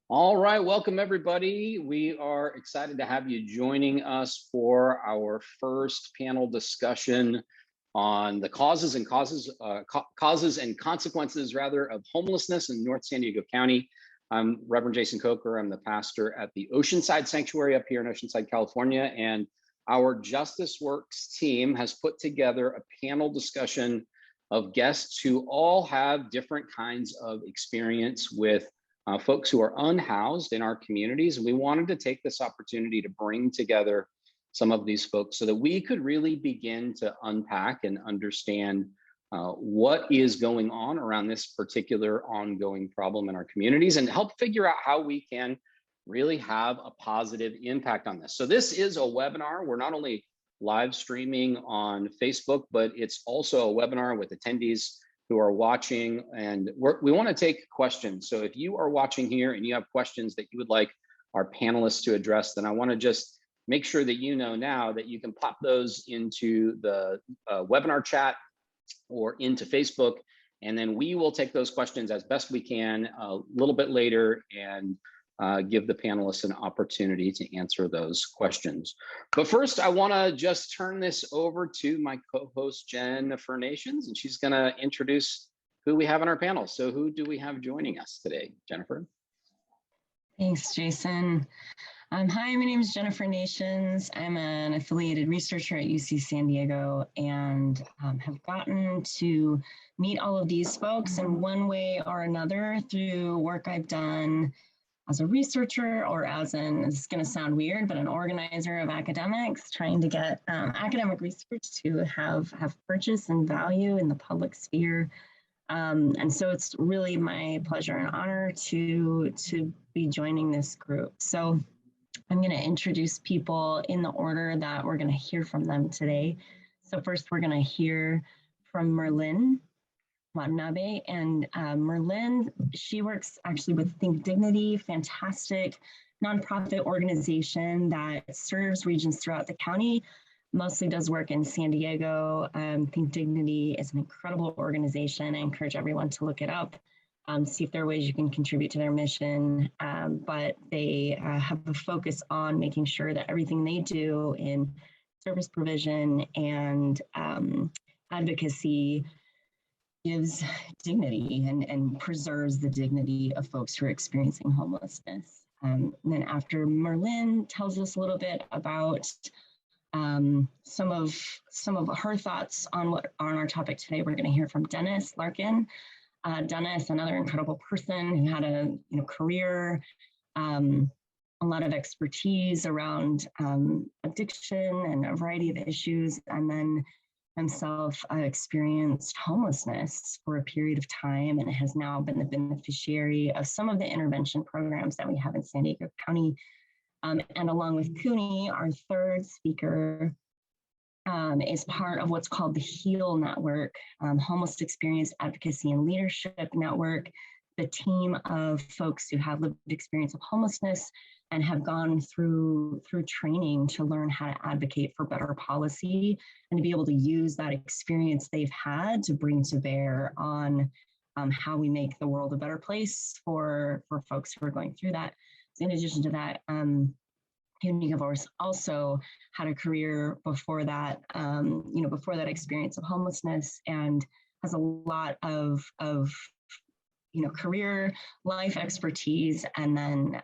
All right, welcome everybody. We are excited to have you joining us for our first panel discussion on the causes and consequences rather of homelessness in North San Diego County. I'm Reverend Jason Coker. I'm the pastor at the Oceanside Sanctuary up here in Oceanside, California, and our Justice Works team has put together a panel discussion of guests who all have different kinds of experience with folks who are unhoused in our communities. And we wanted to take this opportunity to bring together some of these folks so that we could really begin to unpack and understand what is going on around this particular ongoing problem in our communities and help figure out how we can really have a positive impact on this. So this is a webinar. We're not only live streaming on Facebook, but it's also a webinar with attendees who are watching, and we want to take questions. So if you are watching here and you have questions that you would like our panelists to address, then I want to just make sure that you know now that you can pop those into the webinar chat or into Facebook, and then we will take those questions as best we can a little bit later and give the panelists an opportunity to answer those questions. But first, I want to just turn this over to my co-host, Jennifer Nations, and she's going to introduce who we have on our panel. So who do we have joining us today, Jennifer? Thanks, Jason. Hi, my name is Jennifer Nations. I'm an affiliated researcher at UC San Diego and have gotten to meet all of these folks in one way or another through work I've done as a researcher or as this is going to sound weird, but an organizer of academics trying to get academic research to have purchase and value in the public sphere. And so it's really my pleasure and honor to be joining this group. So I'm going to introduce people in the order that we're going to hear from them today. So first we're going to hear from Merlin Watanabe, and Merlin, she works actually with Think Dignity, fantastic nonprofit organization that serves regions throughout the county, mostly does work in San Diego. Think Dignity is an incredible organization. I encourage everyone to look it up, see if there are ways you can contribute to their mission, but they have a focus on making sure that everything they do in service provision and advocacy gives dignity and preserves the dignity of folks who are experiencing homelessness. And then after Merlin tells us a little bit about some of her thoughts on our topic today, we're going to hear from Dennis Larkin. Dennis, another incredible person who had a career, a lot of expertise around addiction and a variety of issues, and then himself experienced homelessness for a period of time and has now been the beneficiary of some of the intervention programs that we have in San Diego County. And along with Cooney, our third speaker is part of what's called the HEAL Network, Homeless Experience Advocacy and Leadership Network, the team of folks who have lived experience of homelessness and have gone through training to learn how to advocate for better policy and to be able to use that experience they've had to bring to bear on how we make the world a better place for folks who are going through that. So in addition to that, Cooney, of course, also had a career before that, before that experience of homelessness, and has a lot of career life expertise and then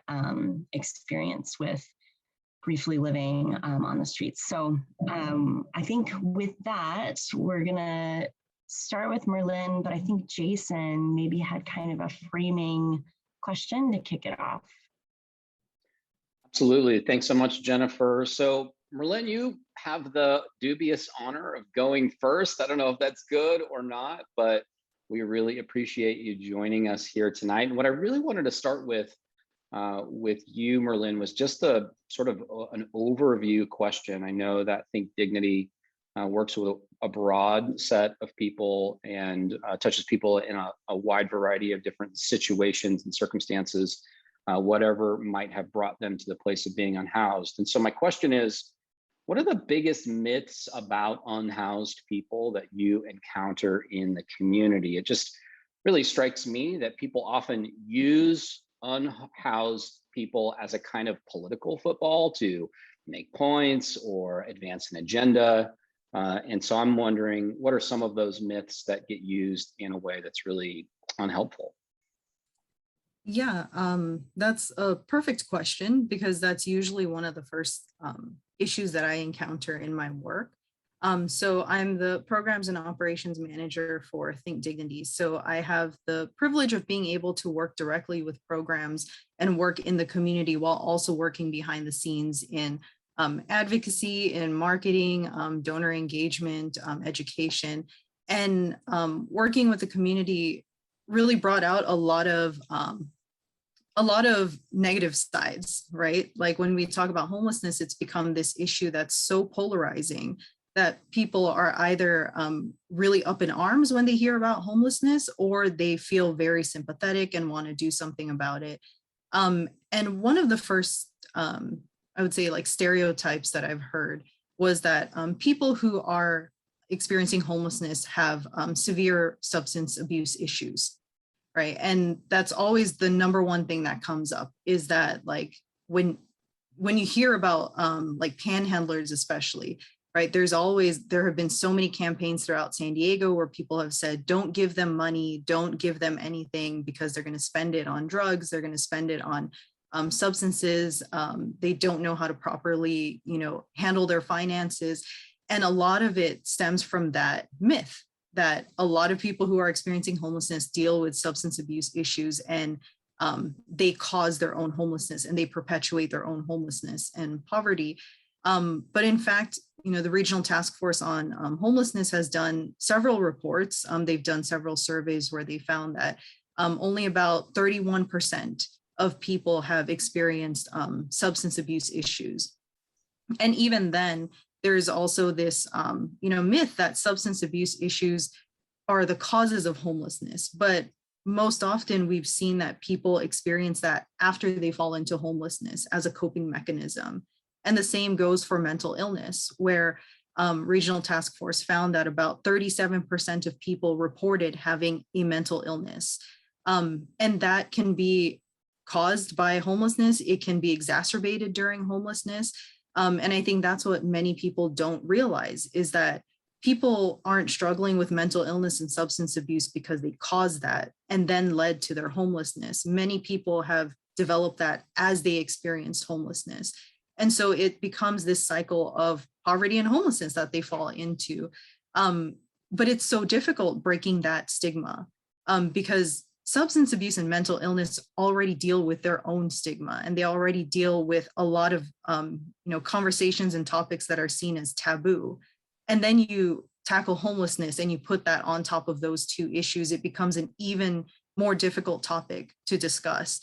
experience with briefly living on the streets. So I think with that, we're gonna start with Merlin, but I think Jason maybe had kind of a framing question to kick it off. Absolutely. Thanks so much, Jennifer. So Merlin, you have the dubious honor of going first. I don't know if that's good or not, but we really appreciate you joining us here tonight. And what I really wanted to start with you, Merlin, was just a sort of an overview question. I know that Think Dignity works with a broad set of people and touches people in a wide variety of different situations and circumstances, whatever might have brought them to the place of being unhoused. And so my question is, what are the biggest myths about unhoused people that you encounter in the community? It just really strikes me that people often use unhoused people as a kind of political football to make points or advance an agenda. And so I'm wondering, what are some of those myths that get used in a way that's really unhelpful? Yeah, that's a perfect question because that's usually one of the first issues that I encounter in my work. So I'm the programs and operations manager for Think Dignity. So I have the privilege of being able to work directly with programs and work in the community while also working behind the scenes in advocacy, in marketing, donor engagement, education, and working with the community really brought out a lot of negative sides, right? Like when we talk about homelessness, it's become this issue that's so polarizing that people are either really up in arms when they hear about homelessness, or they feel very sympathetic and want to do something about it. And one of the first, I would say, like stereotypes that I've heard was that people who are experiencing homelessness have severe substance abuse issues, right? And that's always the number one thing that comes up, is that like when you hear about like panhandlers especially, right, there have been so many campaigns throughout San Diego where people have said, don't give them money, don't give them anything, because they're going to spend it on drugs, they're going to spend it on substances, they don't know how to properly, handle their finances. And a lot of it stems from that myth that a lot of people who are experiencing homelessness deal with substance abuse issues, and they cause their own homelessness and they perpetuate their own homelessness and poverty. But in fact, the Regional Task Force on Homelessness has done several reports. They've done several surveys where they found that only about 31% of people have experienced substance abuse issues. And even then, there's also this, myth that substance abuse issues are the causes of homelessness. But most often we've seen that people experience that after they fall into homelessness as a coping mechanism. And the same goes for mental illness, where Regional Task Force found that about 37% of people reported having a mental illness. And that can be caused by homelessness. It can be exacerbated during homelessness. And I think that's what many people don't realize, is that people aren't struggling with mental illness and substance abuse because they caused that and then led to their homelessness. Many people have developed that as they experienced homelessness. And so it becomes this cycle of poverty and homelessness that they fall into. But it's so difficult breaking that stigma because substance abuse and mental illness already deal with their own stigma, and they already deal with a lot of conversations and topics that are seen as taboo. And then you tackle homelessness and you put that on top of those two issues, it becomes an even more difficult topic to discuss.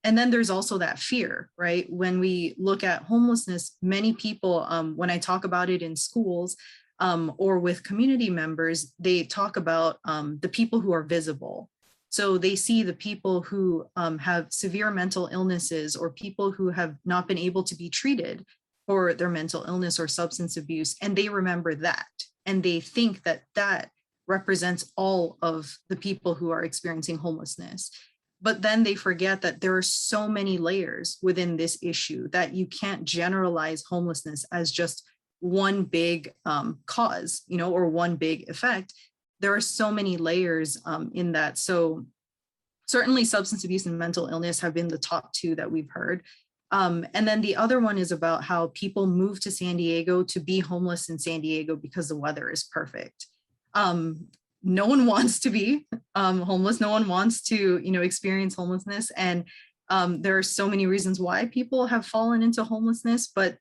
And then there's also that fear, right? When we look at homelessness, many people, when I talk about it in schools or with community members, they talk about the people who are visible. So they see the people who have severe mental illnesses, or people who have not been able to be treated for their mental illness or substance abuse, and they remember that. And they think that that represents all of the people who are experiencing homelessness. But then they forget that there are so many layers within this issue that you can't generalize homelessness as just one big cause, or one big effect. There are so many layers in that. So certainly substance abuse and mental illness have been the top two that we've heard. And then the other one is about how people move to San Diego to be homeless in San Diego because the weather is perfect. No one wants to be homeless. No one wants to, experience homelessness. And there are so many reasons why people have fallen into homelessness, but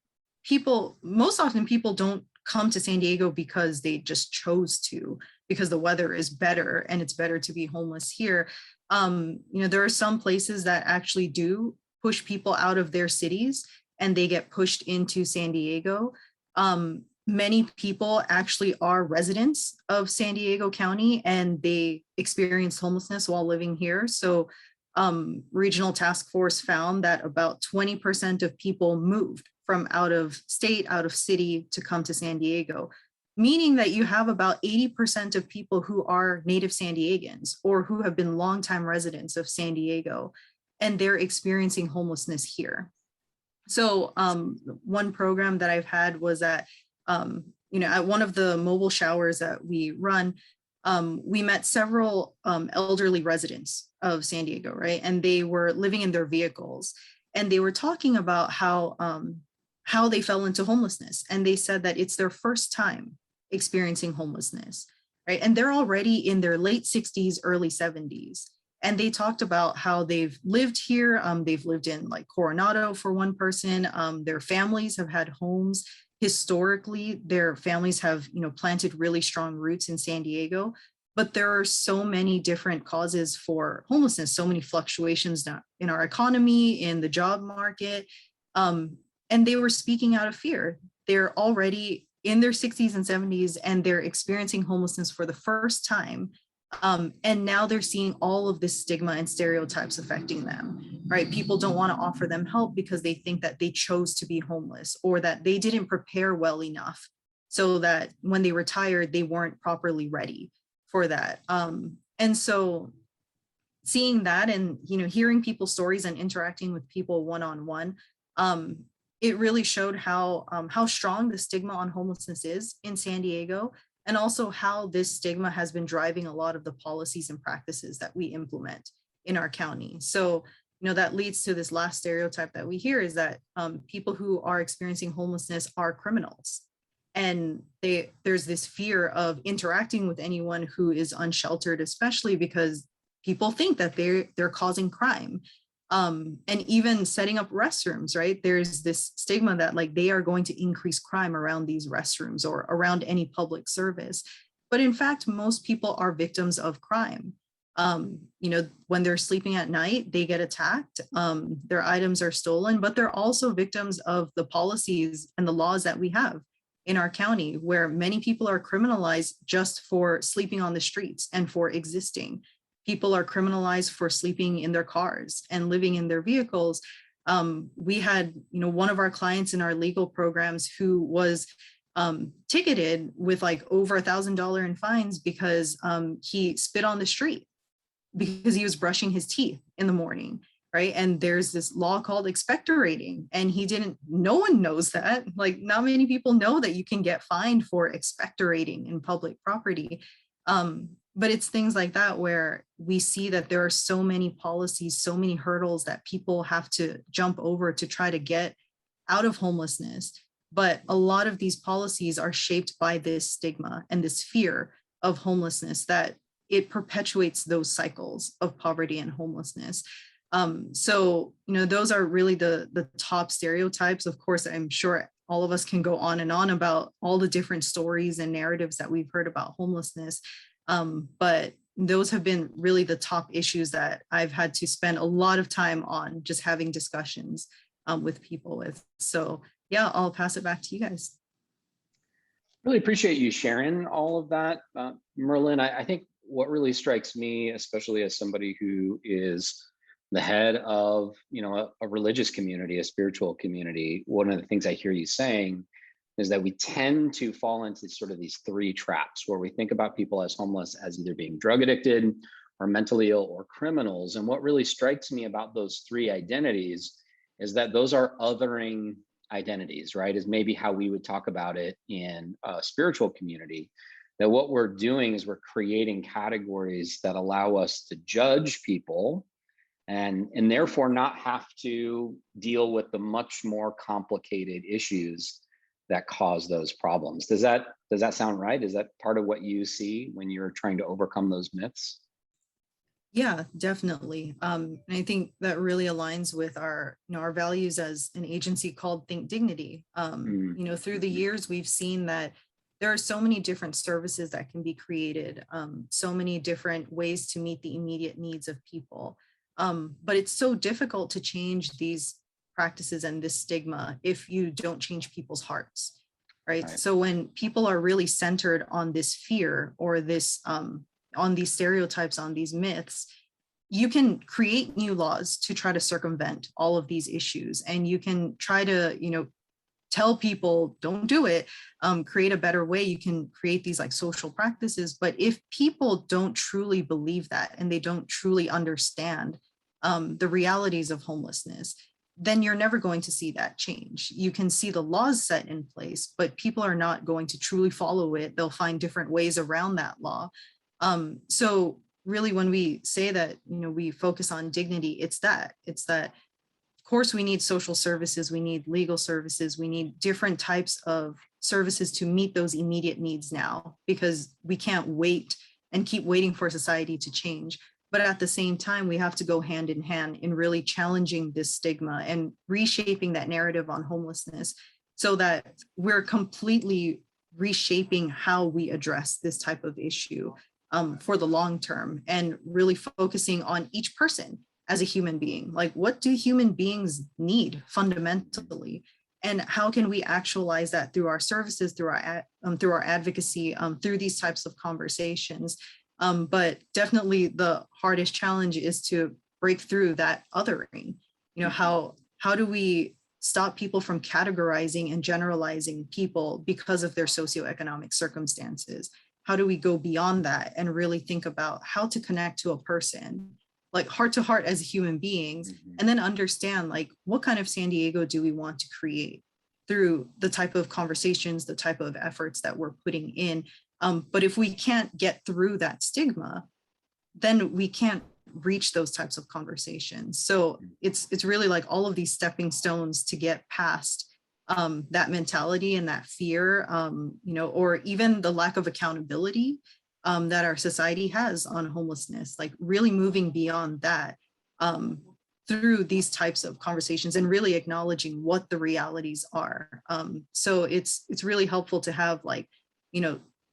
most often people don't come to San Diego because they just chose to, because the weather is better and it's better to be homeless here. There are some places that actually do push people out of their cities and they get pushed into San Diego. Many people actually are residents of San Diego County and they experienced homelessness while living here. So Regional Task Force found that about 20% of people moved from out of state, out of city to come to San Diego, meaning that you have about 80% of people who are native San Diegans or who have been longtime residents of San Diego. and they're experiencing homelessness here. So one program that I've had was at, at one of the mobile showers that we run, we met several elderly residents of San Diego, right? And they were living in their vehicles, and they were talking about how they fell into homelessness. And they said that it's their first time experiencing homelessness, right? And they're already in their late 60s, early 70s. And they talked about how they've lived here. They've lived in like Coronado for one person. Their families have had homes. Historically, their families have, planted really strong roots in San Diego. But there are so many different causes for homelessness, so many fluctuations in our economy, in the job market. And they were speaking out of fear. They're already in their 60s and 70s, and they're experiencing homelessness for the first time. And now they're seeing all of this stigma and stereotypes affecting them, right? People don't want to offer them help because they think that they chose to be homeless, or that they didn't prepare well enough so that when they retired, they weren't properly ready for that. And so seeing that and, hearing people's stories and interacting with people one-on-one, it really showed how strong the stigma on homelessness is in San Diego, and also how this stigma has been driving a lot of the policies and practices that we implement in our county. So, that leads to this last stereotype that we hear, is that people who are experiencing homelessness are criminals. And there's this fear of interacting with anyone who is unsheltered, especially because people think that they're causing crime. And even setting up restrooms, right? There's this stigma that like they are going to increase crime around these restrooms or around any public service. But in fact, most people are victims of crime. When they're sleeping at night, they get attacked, their items are stolen, but they're also victims of the policies and the laws that we have in our county, where many people are criminalized just for sleeping on the streets and for existing. People are criminalized for sleeping in their cars and living in their vehicles. We had, one of our clients in our legal programs who was ticketed with like over $1,000 in fines because he spit on the street because he was brushing his teeth in the morning, right? And there's this law called expectorating, and no one knows that. Like, not many people know that you can get fined for expectorating in public property. But it's things like that where we see that there are so many policies, so many hurdles that people have to jump over to try to get out of homelessness. But a lot of these policies are shaped by this stigma and this fear of homelessness, that it perpetuates those cycles of poverty and homelessness. So, those are really the top stereotypes. Of course, I'm sure all of us can go on and on about all the different stories and narratives that we've heard about homelessness. But those have been really the top issues that I've had to spend a lot of time on, just having discussions with people with. So yeah, I'll pass it back to you guys. Really appreciate you sharing all of that, Merlin. I think what really strikes me, especially as somebody who is the head of, a religious community, a spiritual community, one of the things I hear you saying is that we tend to fall into sort of these three traps where we think about people as homeless as either being drug addicted or mentally ill or criminals. And what really strikes me about those three identities is that those are othering identities, right? Is maybe how we would talk about it in a spiritual community. That what we're doing is we're creating categories that allow us to judge people and therefore not have to deal with the much more complicated issues that cause those problems. Does that sound right? Is that part of what you see when you're trying to overcome those myths? Yeah, definitely. And I think that really aligns with our values as an agency called Think Dignity. Through the years, we've seen that there are so many different services that can be created, so many different ways to meet the immediate needs of people. But it's so difficult to change these practices and this stigma if you don't change people's hearts, right? So when people are really centered on this fear or this on these stereotypes, on these myths, you can create new laws to try to circumvent all of these issues, and you can try to tell people don't do it, create a better way. You can create these like social practices, but if people don't truly believe that and they don't truly understand the realities of homelessness, then you're never going to see that change. You can see the laws set in place, but people are not going to truly follow it. They'll find different ways around that law. So really, when we say that, we focus on dignity, it's that, of course, we need social services, we need legal services, we need different types of services to meet those immediate needs now, because we can't wait and keep waiting for society to change. But at the same time, we have to go hand in hand in really challenging this stigma and reshaping that narrative on homelessness so that we're completely reshaping how we address this type of issue for the long term, and really focusing on each person as a human being. Like, what do human beings need fundamentally? And how can we actualize that through our services, through our advocacy, through these types of conversations? But definitely the hardest challenge is to break through that othering. How do we stop people from categorizing and generalizing people because of their socioeconomic circumstances? How do we go beyond that and really think about how to connect to a person, like heart to heart as human beings, and then understand, like, what kind of San Diego do we want to create through the type of conversations, the type of efforts that we're putting in. But if we can't get through that stigma, then we can't reach those types of conversations. So it's really like all of these stepping stones to get past that mentality and that fear, or even the lack of accountability that our society has on homelessness, like really moving beyond that through these types of conversations and really acknowledging what the realities are. So it's really helpful to have, like,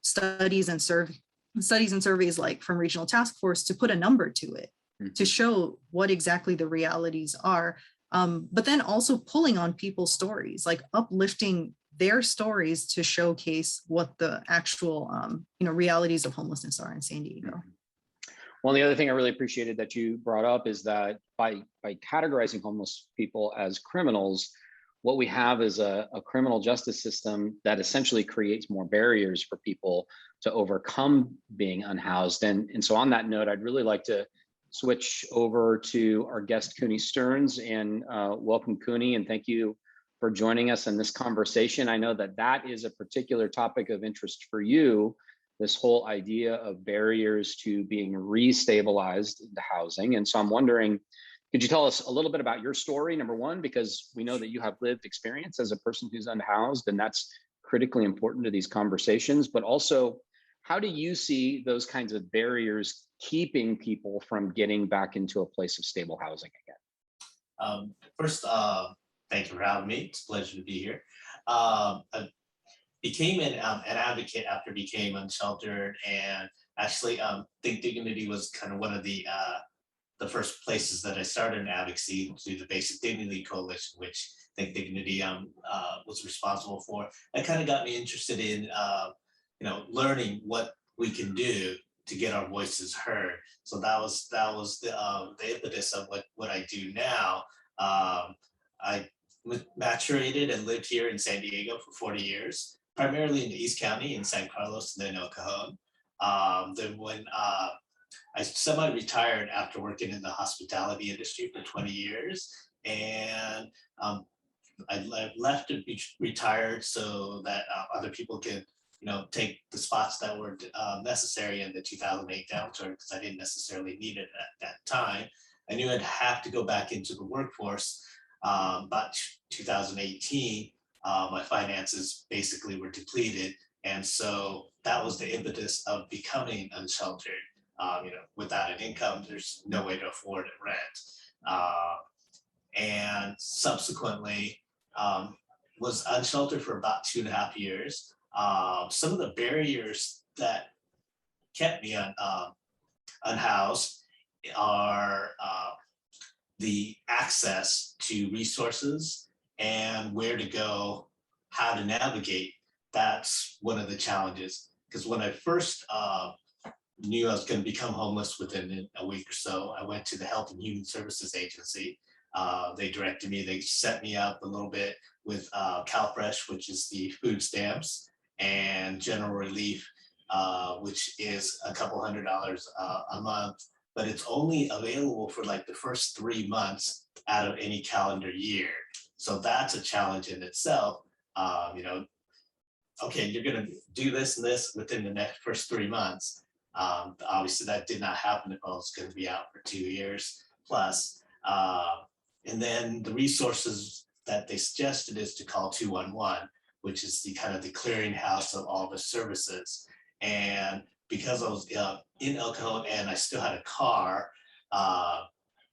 studies and surveys like from Regional Task Force to put a number to it, to show what exactly the realities are. But then also pulling on people's stories, like uplifting their stories to showcase what the actual realities of homelessness are in San Diego. Well, the other thing I really appreciated that you brought up is that by categorizing homeless people as criminals, what we have is a criminal justice system that essentially creates more barriers for people to overcome being unhoused. And so on that note, I'd really like to switch over to our guest, Cooney Stearns, and welcome, Cooney, and thank you for joining us in this conversation. I know that that is a particular topic of interest for you, this whole idea of barriers to being restabilized into housing. And so I'm wondering, could you tell us a little bit about your story, number one, because we know that you have lived experience as a person who's unhoused, and that's critically important to these conversations, but also, how do you see those kinds of barriers keeping people from getting back into a place of stable housing again? First, thank you for having me. It's a pleasure to be here. I became an advocate after became unsheltered, and actually Think Dignity was kind of one of the first places that I started in advocacy through the Basic Dignity Coalition, which Think Dignity was responsible for. That kind of got me interested in learning what we can do to get our voices heard. So that was the impetus of what I do now. I maturated and lived here in San Diego for 40 years, primarily in the East County in San Carlos and then El Cajon. Then when I semi-retired after working in the hospitality industry for 20 years, and I left to be retired so that other people could take the spots that were necessary in the 2008 downturn, because I didn't necessarily need it at that time. I knew I'd have to go back into the workforce. About 2018, my finances basically were depleted. And so that was the impetus of becoming unsheltered. Without an income, there's no way to afford rent. And subsequently was unsheltered for about 2.5 years. Some of the barriers that kept me unhoused are the access to resources and where to go, how to navigate. That's one of the challenges. Because when I first knew I was going to become homeless within a week or so, I went to the Health and Human Services Agency. They directed me, they set me up a little bit with CalFresh, which is the food stamps, and General Relief, which is a couple $100 a month but it's only available for like the first 3 months out of any calendar year. So that's a challenge in itself. You know, okay, you're going to do this and this within the next first 3 months. Obviously, that did not happen if I was going to be out for 2 years plus. And then the resources that they suggested is to call 211, which is the kind of the clearinghouse of all the services. And because I was in El Cajon and I still had a car,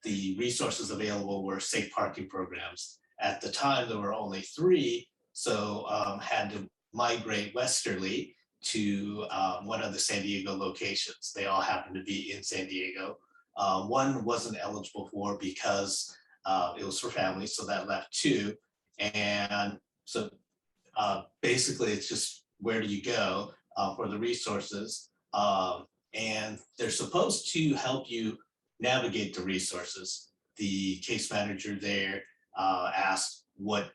the resources available were safe parking programs. At the time, there were only 3, so had to migrate westerly to one of the San Diego locations. They all happened to be in San Diego. One wasn't eligible for because it was for families, so that left 2. And so basically it's just where do you go for the resources? And they're supposed to help you navigate the resources. The case manager there asked, what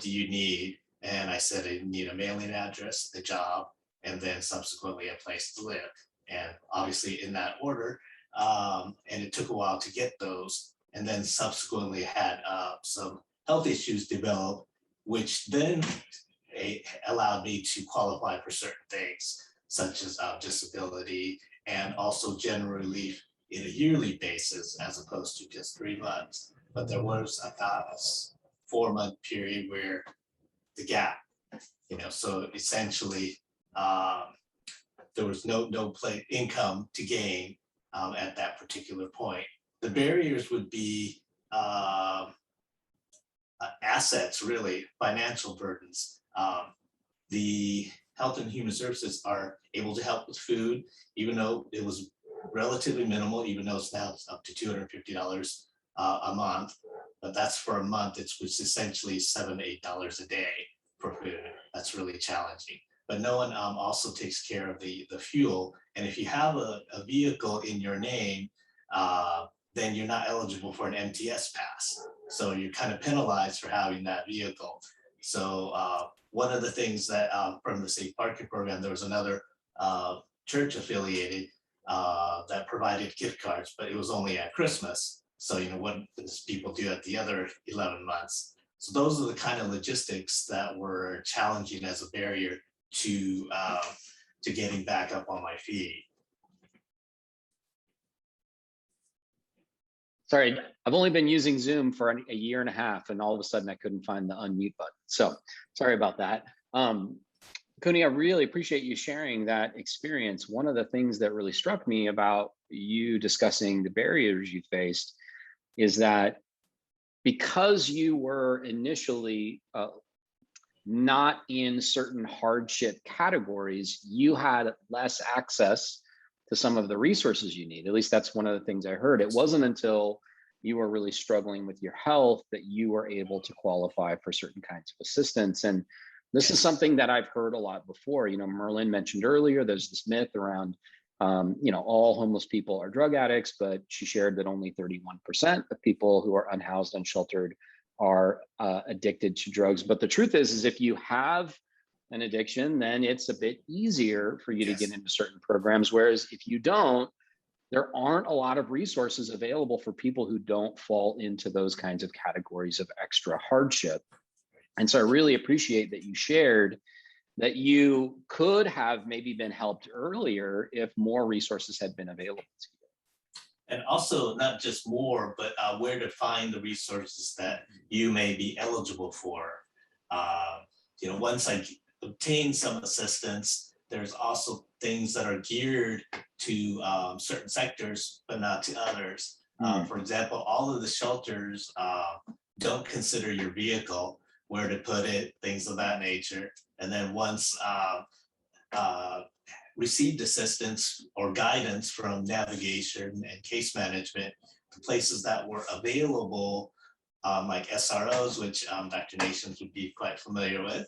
do you need? And I said, I need a mailing address, a job, and then subsequently a place to live. And obviously in that order, and it took a while to get those. And then subsequently had some health issues develop, which then allowed me to qualify for certain things, such as disability and also general relief in a yearly basis, as opposed to just 3 months. But there was a 4-month period where the gap, you know, so essentially there was no income to gain at that particular point. The barriers would be assets, really, financial burdens. The Health and Human Services are able to help with food, even though it was relatively minimal, even though it's now up to $250 a month. But that's for a month, which is essentially $7 to $8 a day for food. That's really challenging. But no one also takes care of the fuel. And if you have a vehicle in your name, then you're not eligible for an MTS pass. So you're kind of penalized for having that vehicle. So one of the things that from the safe parking program, there was another church affiliated that provided gift cards, but it was only at Christmas. So, you know, what does people do at the other 11 months? So those are the kind of logistics that were challenging as a barrier to getting back up on my feet. Sorry, I've only been using Zoom for a year and a half, and all of a sudden I couldn't find the unmute button. So sorry about that. Kuni, I really appreciate you sharing that experience. One of the things that really struck me about you discussing the barriers you faced is that because you were initially not in certain hardship categories, you had less access to some of the resources you need. At least that's one of the things I heard. It wasn't until you were really struggling with your health that you were able to qualify for certain kinds of assistance. And this is something that I've heard a lot before. You know, Merlin mentioned earlier, there's this myth around, you know, all homeless people are drug addicts, but she shared that only 31% of people who are unhoused, unsheltered are addicted to drugs. But the truth is if you have an addiction, then it's a bit easier for you to get into certain programs. Whereas if you don't, there aren't a lot of resources available for people who don't fall into those kinds of categories of extra hardship. And so I really appreciate that you shared that you could have maybe been helped earlier if more resources had been available to you. And also not just more, but where to find the resources that you may be eligible for. You know, once I obtain some assistance, there's also things that are geared to certain sectors, but not to others. For example, all of the shelters don't consider your vehicle, where to put it, things of that nature. And then once received assistance or guidance from navigation and case management, the places that were available, like SROs, which Dr. Nations would be quite familiar with.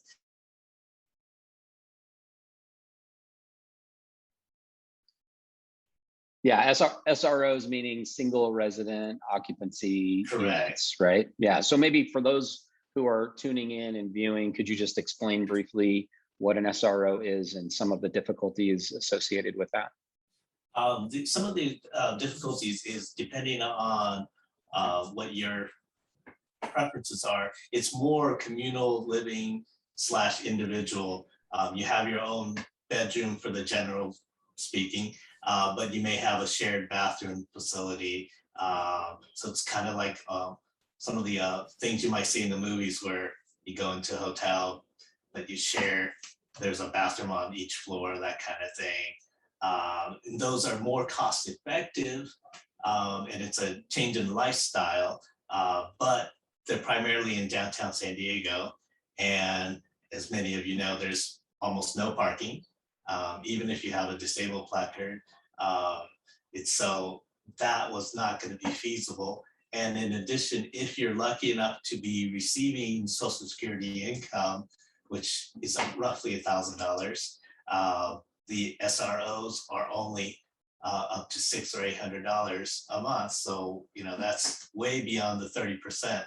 Yeah, SROs meaning single resident occupancy units, right? Yeah, so maybe for those who are tuning in and viewing, could you just explain briefly what an SRO is and some of the difficulties associated with that? Some of the difficulties is depending on what your preferences are. It's more communal living / individual. You have your own bedroom for the general speaking, but you may have a shared bathroom facility. So it's kind of like some of the things you might see in the movies where you go into a hotel, but you share, there's a bathroom on each floor, that kind of thing. And those are more cost effective, and it's a change in lifestyle, but they're primarily in downtown San Diego. And as many of you know, there's almost no parking, even if you have a disabled placard. It's so that was not going to be feasible. And in addition, if you're lucky enough to be receiving Social Security income, which is roughly $1,000, the SROs are only up to $600 or $800 a month. So, you know, that's way beyond the 30%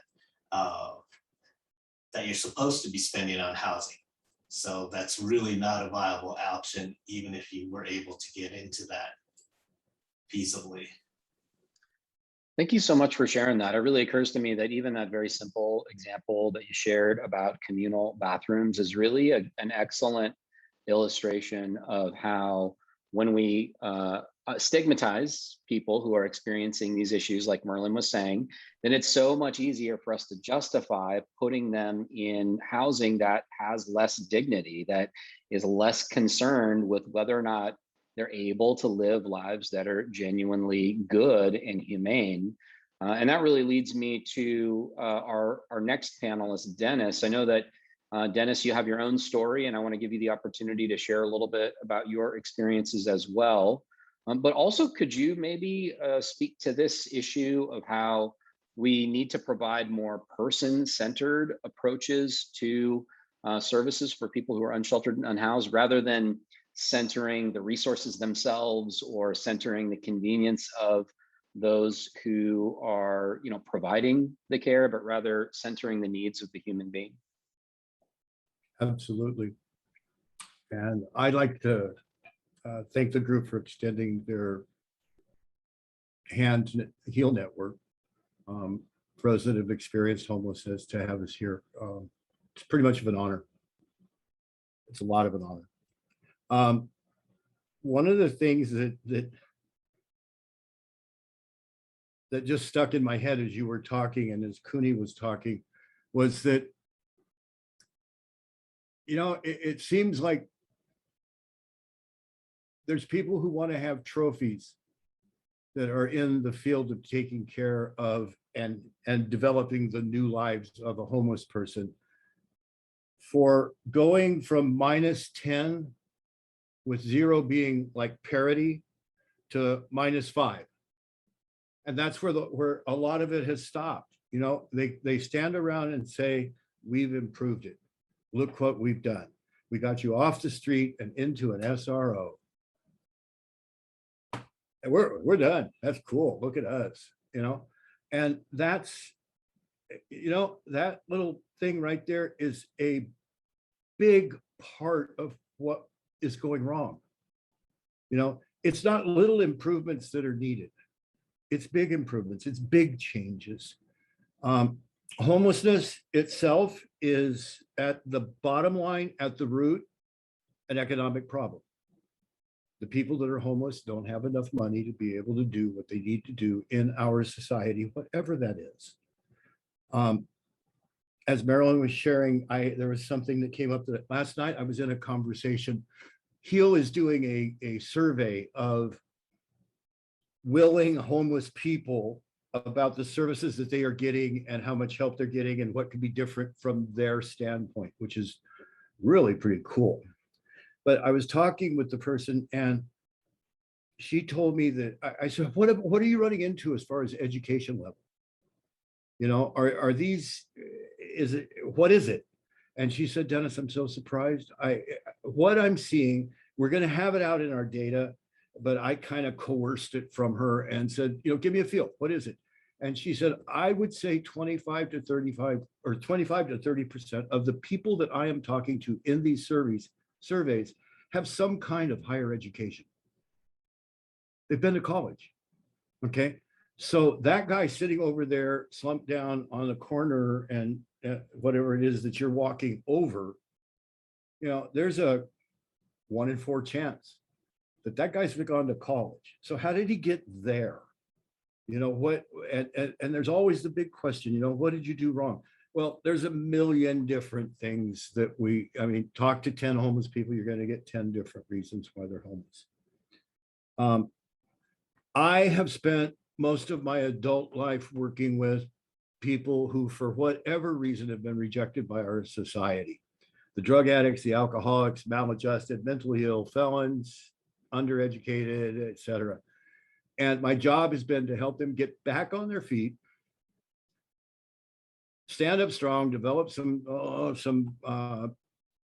that you're supposed to be spending on housing. So that's really not a viable option, even if you were able to get into that feasibly. Thank you so much for sharing that. It really occurs to me that even that very simple example that you shared about communal bathrooms is really an excellent illustration of how when we stigmatize people who are experiencing these issues, like Merlin was saying, then it's so much easier for us to justify putting them in housing that has less dignity, that is less concerned with whether or not they're able to live lives that are genuinely good and humane. And that really leads me to our next panelist, Dennis. I know that, Dennis, you have your own story, and I want to give you the opportunity to share a little bit about your experiences as well. But also, could you maybe speak to this issue of how we need to provide more person-centered approaches to services for people who are unsheltered and unhoused, rather than centering the resources themselves or centering the convenience of those who are, you know, providing the care, but rather centering the needs of the human being? Absolutely. And I'd like to thank the group for extending their Hand Heal Network, president of Experienced Homelessness, to have us here. It's pretty much of an honor. It's a lot of an honor. One of the things that just stuck in my head as you were talking and as Cooney was talking was that, you know, it seems like there's people who want to have trophies that are in the field of taking care of and developing the new lives of a homeless person, for going from -10, with 0 being like parity, to -5. And that's where a lot of it has stopped. You know, they stand around and say, we've improved it. Look what we've done. We got you off the street and into an SRO. And we're done. That's cool. Look at us, you know? And that's, you know, that little thing right there is a big part of what is going wrong. You know, it's not little improvements that are needed. It's big improvements. It's big changes. Homelessness itself is, at the bottom line, at the root, an economic problem. The people that are homeless don't have enough money to be able to do what they need to do in our society, whatever that is. As Marilyn was sharing, there was something that came up that last night I was in a conversation. HEAL is doing a survey of willing homeless people about the services that they are getting and how much help they're getting and what could be different from their standpoint, which is really pretty cool. But I was talking with the person and she told me that, I said, what are you running into as far as education level? You know, are these, what is it? And she said, Dennis, I'm so surprised. What I'm seeing, we're going to have it out in our data, but I kind of coerced it from her and said, you know, give me a feel. What is it? And she said, I would say 25 to 35 or 25 to 30% of the people that I am talking to in these surveys have some kind of higher education. They've been to college. Okay. So that guy sitting over there, slumped down on the corner and whatever it is that you're walking over, you know, there's a 1 in 4 chance that that guy's gone to college. So how did he get there? You know what? And there's always the big question, you know, what did you do wrong? Well, there's a million different things that I mean, talk to 10 homeless people, you're going to get 10 different reasons why they're homeless. I have spent most of my adult life working with people who, for whatever reason, have been rejected by our society. The drug addicts, the alcoholics, maladjusted, mentally ill, felons, undereducated, etc. And my job has been to help them get back on their feet, stand up strong, develop some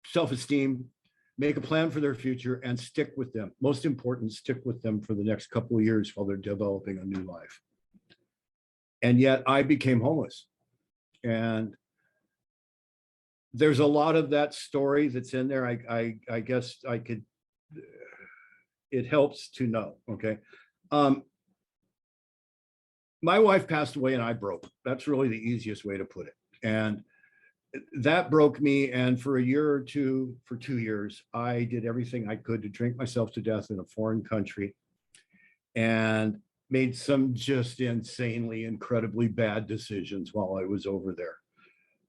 self-esteem, make a plan for their future, and stick with them. Most important, stick with them for the next couple of years while they're developing a new life. And yet I became homeless. And there's a lot of that story that's in there. I guess I could, it helps to know, okay? My wife passed away and I broke. That's really the easiest way to put it. And that broke me. And for a year or two, for 2 years, I did everything I could to drink myself to death in a foreign country and made some just insanely, incredibly bad decisions while I was over there.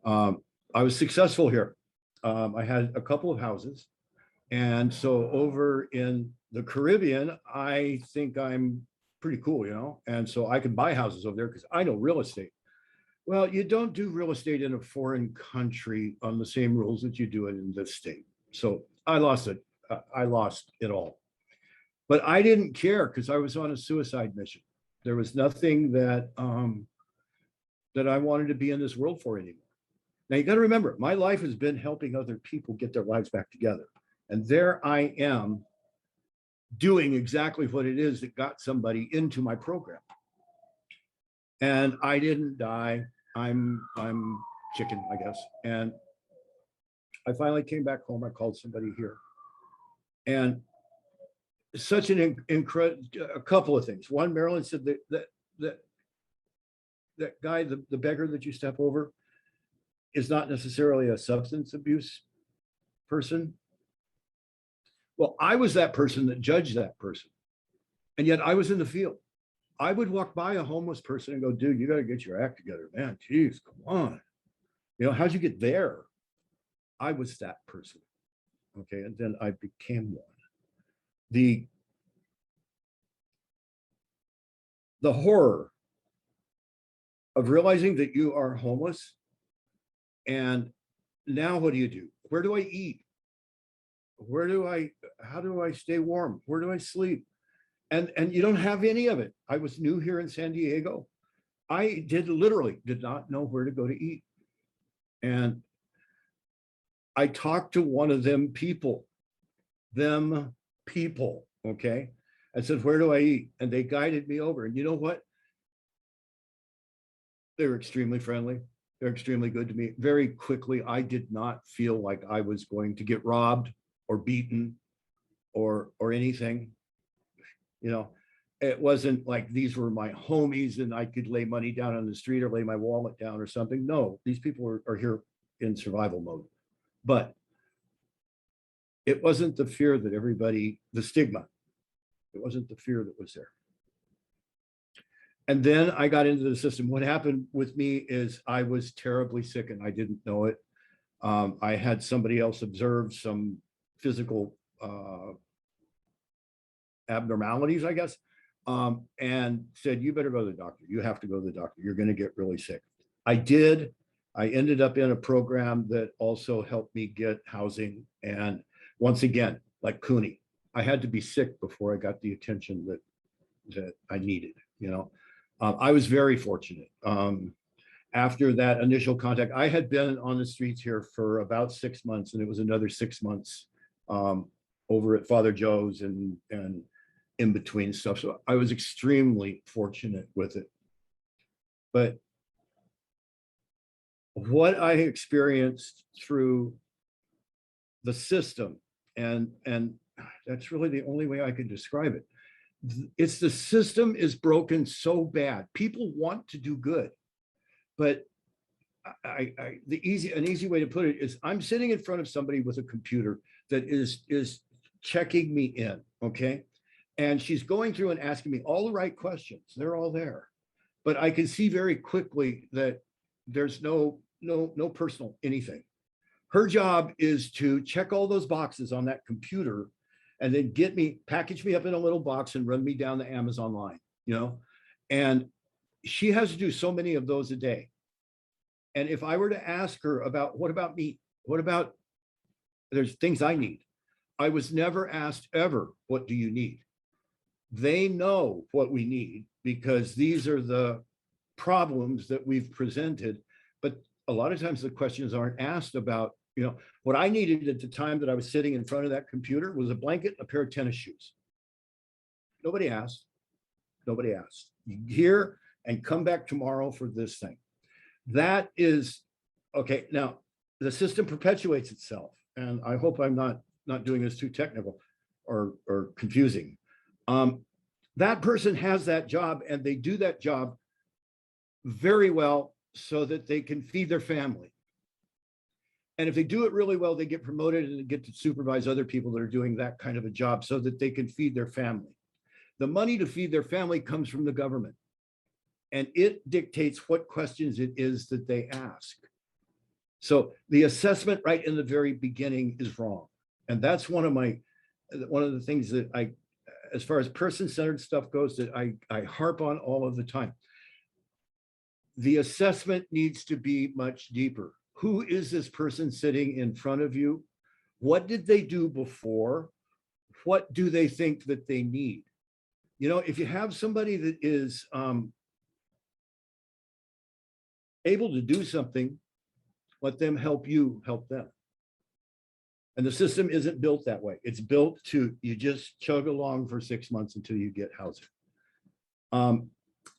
I was successful here. I had a couple of houses. And so over in the Caribbean, I think I'm pretty cool, you know? And so I can buy houses over there because I know real estate. Well, you don't do real estate in a foreign country on the same rules that you do it in this state. So I lost it. I lost it all. But I didn't care because I was on a suicide mission. There was nothing that that I wanted to be in this world for anymore. Now you got to remember, my life has been helping other people get their lives back together. And there I am doing exactly what it is that got somebody into my program. And I didn't die. I'm chicken, I guess. And I finally came back home. I called somebody here. And such an incredible, a couple of things. One, Marilyn said that guy, the beggar that you step over, is not necessarily a substance abuse person. Well, I was that person that judged that person. And yet I was in the field. I would walk by a homeless person and go, dude, you got to get your act together, man. Geez, come on. You know, how'd you get there? I was that person. Okay. And then I became one. The horror of realizing that you are homeless. And now what do? Where do I eat? How do I stay warm? Where do I sleep? And you don't have any of it. I was new here in San Diego. I literally did not know where to go to eat. And I talked to one of them people, okay? I said, where do I eat? And they guided me over. And you know what? They were extremely friendly. They're extremely good to me. Very quickly, I did not feel like I was going to get robbed or beaten or anything. You know, it wasn't like these were my homies and I could lay money down on the street or lay my wallet down or something. No, these people are here in survival mode. But it wasn't the fear that the stigma. It wasn't the fear that was there. And then I got into the system. What happened with me is I was terribly sick and I didn't know it. I had somebody else observe some physical abnormalities, I guess, and said, you better go to the doctor. You have to go to the doctor. You're going to get really sick. I did. I ended up in a program that also helped me get housing. And once again, like Cooney, I had to be sick before I got the attention that I needed, you know. I was very fortunate. After that initial contact, I had been on the streets here for about 6 months, and it was another 6 months over at Father Joe's and in between stuff. So I was extremely fortunate with it. But what I experienced through the system, and that's really the only way I could describe it. It's the system is broken so bad. People want to do good, but an easy way to put it is I'm sitting in front of somebody with a computer that is checking me in, okay? And she's going through and asking me all the right questions. They're all there. But I can see very quickly that there's no personal anything. Her job is to check all those boxes on that computer and then package me up in a little box and run me down the Amazon line, you know? And she has to do so many of those a day. And if I were to ask her about, what about me? What about, there's things I need. I was never asked ever, what do you need? They know what we need because these are the problems that we've presented. But a lot of times the questions aren't asked about, you know, what I needed at the time that I was sitting in front of that computer was a blanket, a pair of tennis shoes. Nobody asked. Nobody asked. You hear and come back tomorrow for this thing. That is, okay, now the system perpetuates itself. And I hope I'm not doing this too technical or confusing. That person has that job and they do that job very well so that they can feed their family. And if they do it really well, they get promoted and get to supervise other people that are doing that kind of a job so that they can feed their family. The money to feed their family comes from the government. And it dictates what questions it is that they ask. So the assessment right in the very beginning is wrong. And that's one of the things that as far as person-centered stuff goes, that I harp on all of the time. The assessment needs to be much deeper. Who is this person sitting in front of you? What did they do before? What do they think that they need? You know, if you have somebody that is able to do something, let them help you help them. And the system isn't built that way. It's built to, you just chug along for 6 months until you get housing.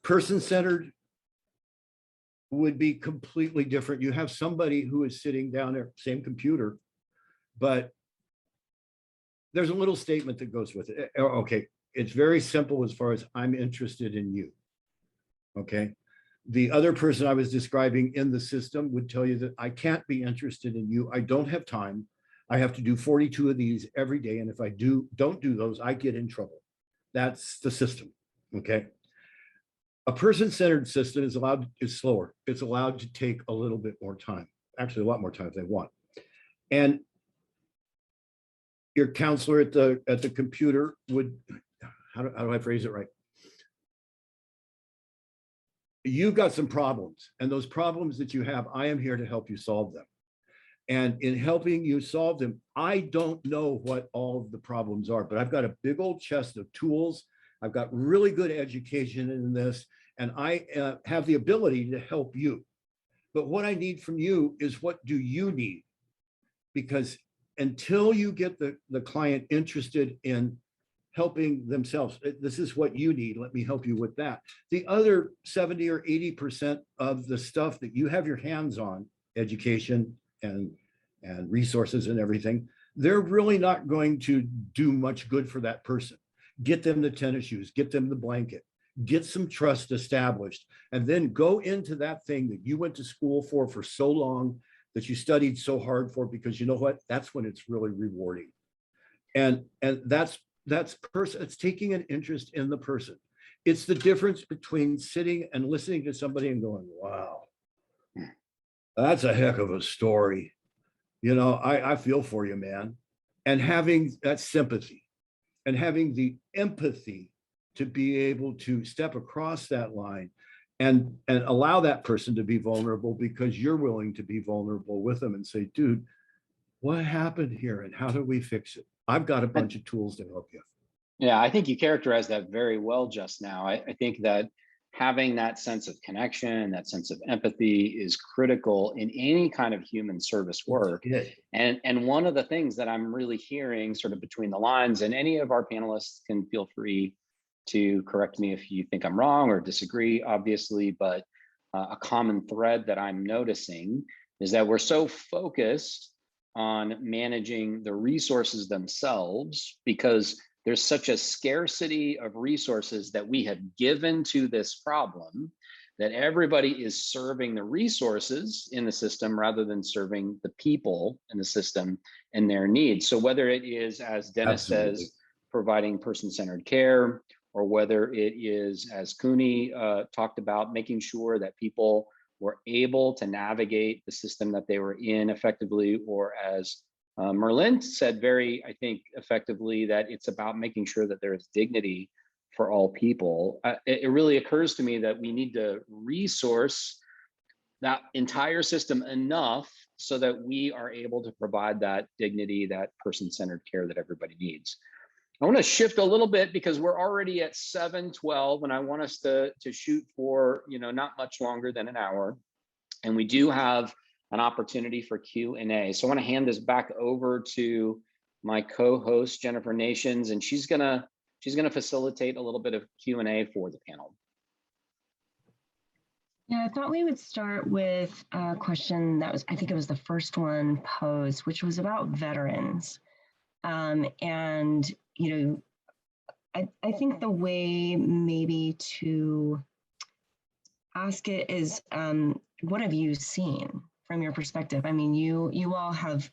Person-centered would be completely different. You have somebody who is sitting down there, same computer, but there's a little statement that goes with it. Okay, it's very simple as far as I'm interested in you, okay? The other person I was describing in the system would tell you that I can't be interested in you. I don't have time. I have to do 42 of these every day. And if I don't do those, I get in trouble. That's the system, okay? A person-centered system is slower. It's allowed to take a little bit more time, actually a lot more time if they want. And your counselor at the computer would, how do I phrase it right? You've got some problems, and those problems that you have, I am here to help you solve them. And in helping you solve them, I don't know what all of the problems are, but I've got a big old chest of tools. I've got really good education in this, and I have the ability to help you. But what I need from you is, what do you need? Because until you get the client interested in helping themselves, this is what you need, let me help you with that. The other 70 or 80% of the stuff that you have your hands on, education and resources and everything, they're really not going to do much good for that person. Get them the tennis shoes, get them the blanket, get some trust established, and then go into that thing that you went to school for so long, that you studied so hard for, because you know what, that's when it's really rewarding. And that's it's taking an interest in the person. It's the difference between sitting and listening to somebody and going, wow, that's a heck of a story. You know, I feel for you, man. And having that sympathy and having the empathy to be able to step across that line and allow that person to be vulnerable, because you're willing to be vulnerable with them and say, dude, what happened here and how do we fix it? I've got a bunch of tools to help you. Yeah, I think you characterized that very well just now. I think that having that sense of connection, that sense of empathy is critical in any kind of human service work. And one of the things that I'm really hearing sort of between the lines, and any of our panelists can feel free to correct me if you think I'm wrong or disagree, obviously, but a common thread that I'm noticing is that we're so focused on managing the resources themselves, because there's such a scarcity of resources that we have given to this problem that everybody is serving the resources in the system rather than serving the people in the system and their needs. So whether it is, as Dennis Absolutely. says, providing person-centered care, or whether it is, as Cooney talked about, making sure that people were able to navigate the system that they were in effectively, or as Merlin said very, I think, effectively, that it's about making sure that there is dignity for all people. It really occurs to me that we need to resource that entire system enough so that we are able to provide that dignity, that person-centered care that everybody needs. I want to shift a little bit because we're already at 7:12, and I want us to shoot for, not much longer than an hour. And we do have an opportunity for Q&A. So I want to hand this back over to my co-host, Jennifer Nations, and she's gonna facilitate a little bit of Q&A for the panel. Yeah, I thought we would start with a question that was, I think it was the first one posed, which was about veterans. And, I think the way maybe to ask it is, what have you seen from your perspective? I mean, you all have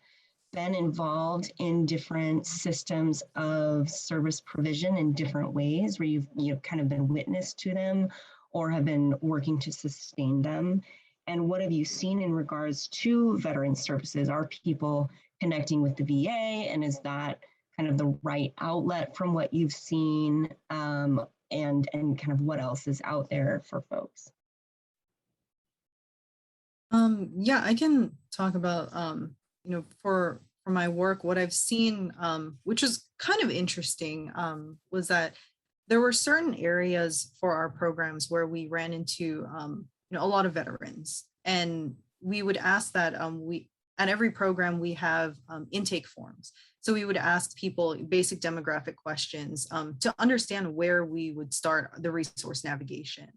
been involved in different systems of service provision in different ways where you've kind of been witness to them or have been working to sustain them. And what have you seen in regards to veteran services? Are people connecting with the VA, and is that kind of the right outlet from what you've seen, and kind of what else is out there for folks? Yeah, I can talk about, for my work, what I've seen, which is kind of interesting, was that there were certain areas for our programs where we ran into, a lot of veterans, and we would ask that at every program we have intake forms. So we would ask people basic demographic questions to understand where we would start the resource navigation.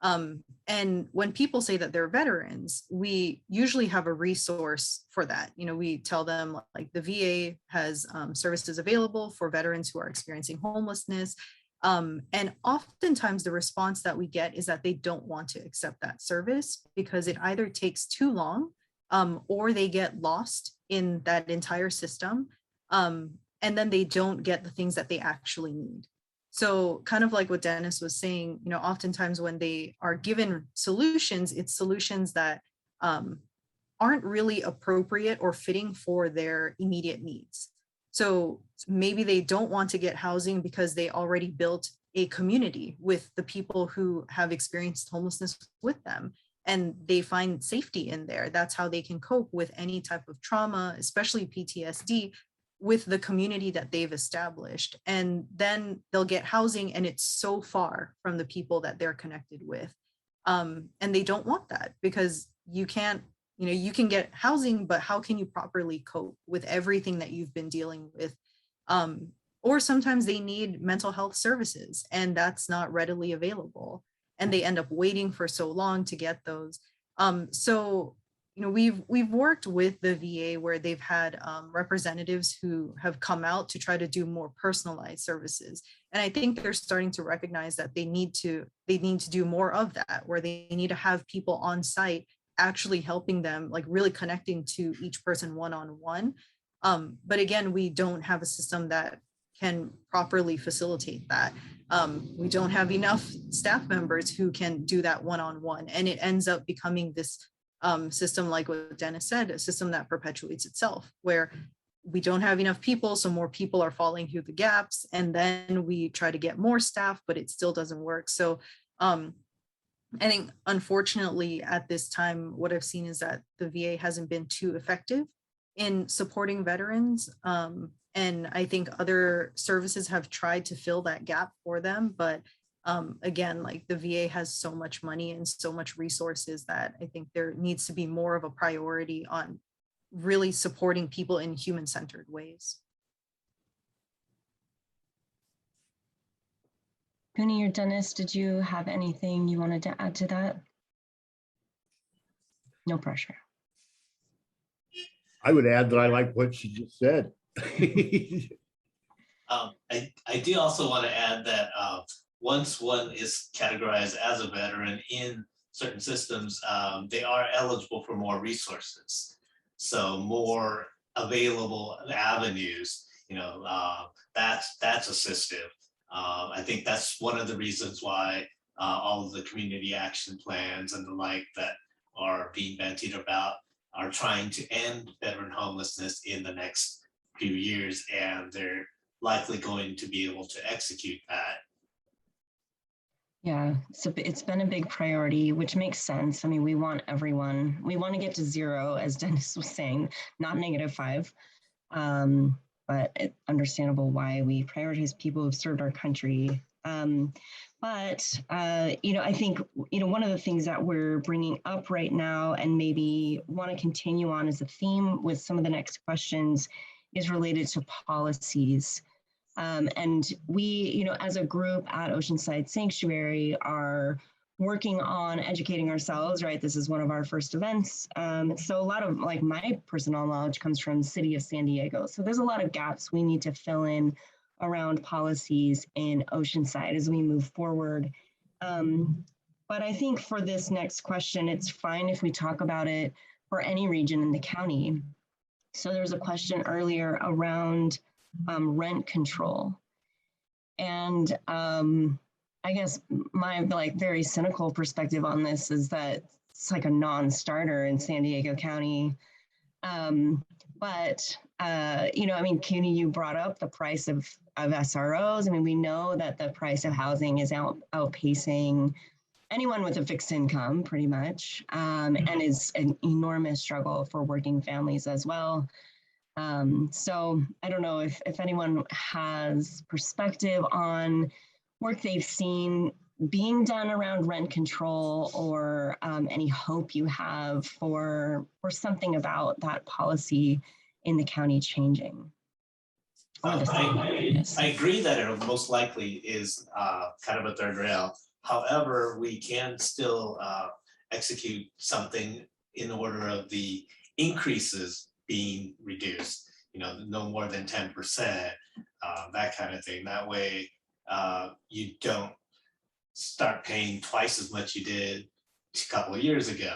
And when people say that they're veterans, we usually have a resource for that. We tell them like the VA has services available for veterans who are experiencing homelessness. And oftentimes the response that we get is that they don't want to accept that service because it either takes too long or they get lost in that entire system. And then they don't get the things that they actually need. So kind of like what Dennis was saying, oftentimes when they are given solutions, it's solutions that aren't really appropriate or fitting for their immediate needs. So maybe they don't want to get housing because they already built a community with the people who have experienced homelessness with them, and they find safety in there. That's how they can cope with any type of trauma, especially PTSD, with the community that they've established. And then they'll get housing and it's so far from the people that they're connected with. And they don't want that because you can't, you can get housing, but how can you properly cope with everything that you've been dealing with? Or sometimes they need mental health services and that's not readily available. And they end up waiting for so long to get those. So we've worked with the VA where they've had representatives who have come out to try to do more personalized services. And I think they're starting to recognize that they need to do more of that, where they need to have people on site actually helping them, like really connecting to each person one-on-one. But again, we don't have a system that can properly facilitate that. We don't have enough staff members who can do that one-on-one. And it ends up becoming this system, like what Dennis said, a system that perpetuates itself, where we don't have enough people, so more people are falling through the gaps, and then we try to get more staff, but it still doesn't work. So I think, unfortunately, at this time, what I've seen is that the VA hasn't been too effective in supporting veterans. And I think other services have tried to fill that gap for them, but again, like the VA has so much money and so much resources that I think there needs to be more of a priority on really supporting people in human-centered ways. Cooney or Dennis, did you have anything you wanted to add to that? No pressure. I would add that I like what she just said. I do also want to add that once one is categorized as a veteran in certain systems, they are eligible for more resources. So more available avenues, that's assistive. I think that's one of the reasons why all of the community action plans and the like that are being bandied about are trying to end veteran homelessness in the next few years, and they're likely going to be able to execute that. Yeah, so it's been a big priority, which makes sense. I mean, we want everyone, we want to get to 0, as Dennis was saying, not -5. But it's understandable why we prioritize people who've served our country. I think, one of the things that we're bringing up right now and maybe want to continue on as a theme with some of the next questions is related to policies. And we, as a group at Oceanside Sanctuary are working on educating ourselves, right? This is one of our first events. So a lot of my personal knowledge comes from the city of San Diego. So there's a lot of gaps we need to fill in around policies in Oceanside as we move forward. But I think for this next question, it's fine if we talk about it for any region in the county. So there's a question earlier around rent control. And I guess my very cynical perspective on this is that it's like a non-starter in San Diego County. Katie, you brought up the price of SROs. I mean, we know that the price of housing is outpacing anyone with a fixed income pretty much, and is an enormous struggle for working families as well. So I don't know if anyone has perspective on work they've seen being done around rent control, or any hope you have for something about that policy in the county changing. I agree that it most likely is kind of a third rail. However, we can still execute something in order of the increases being reduced, no more than 10%, that kind of thing. That way, you don't start paying twice as much you did a couple of years ago,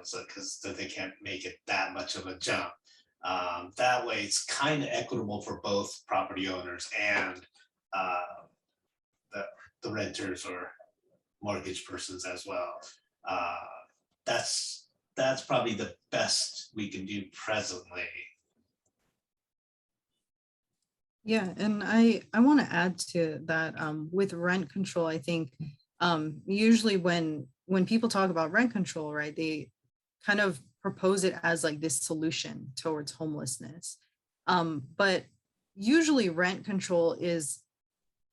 so because they can't make it that much of a jump. That way, it's kind of equitable for both property owners and the renters or mortgage persons as well. That's probably the best we can do presently. Yeah, and I want to add to that with rent control. I think usually when people talk about rent control, right, they kind of propose it as this solution towards homelessness. But usually rent control is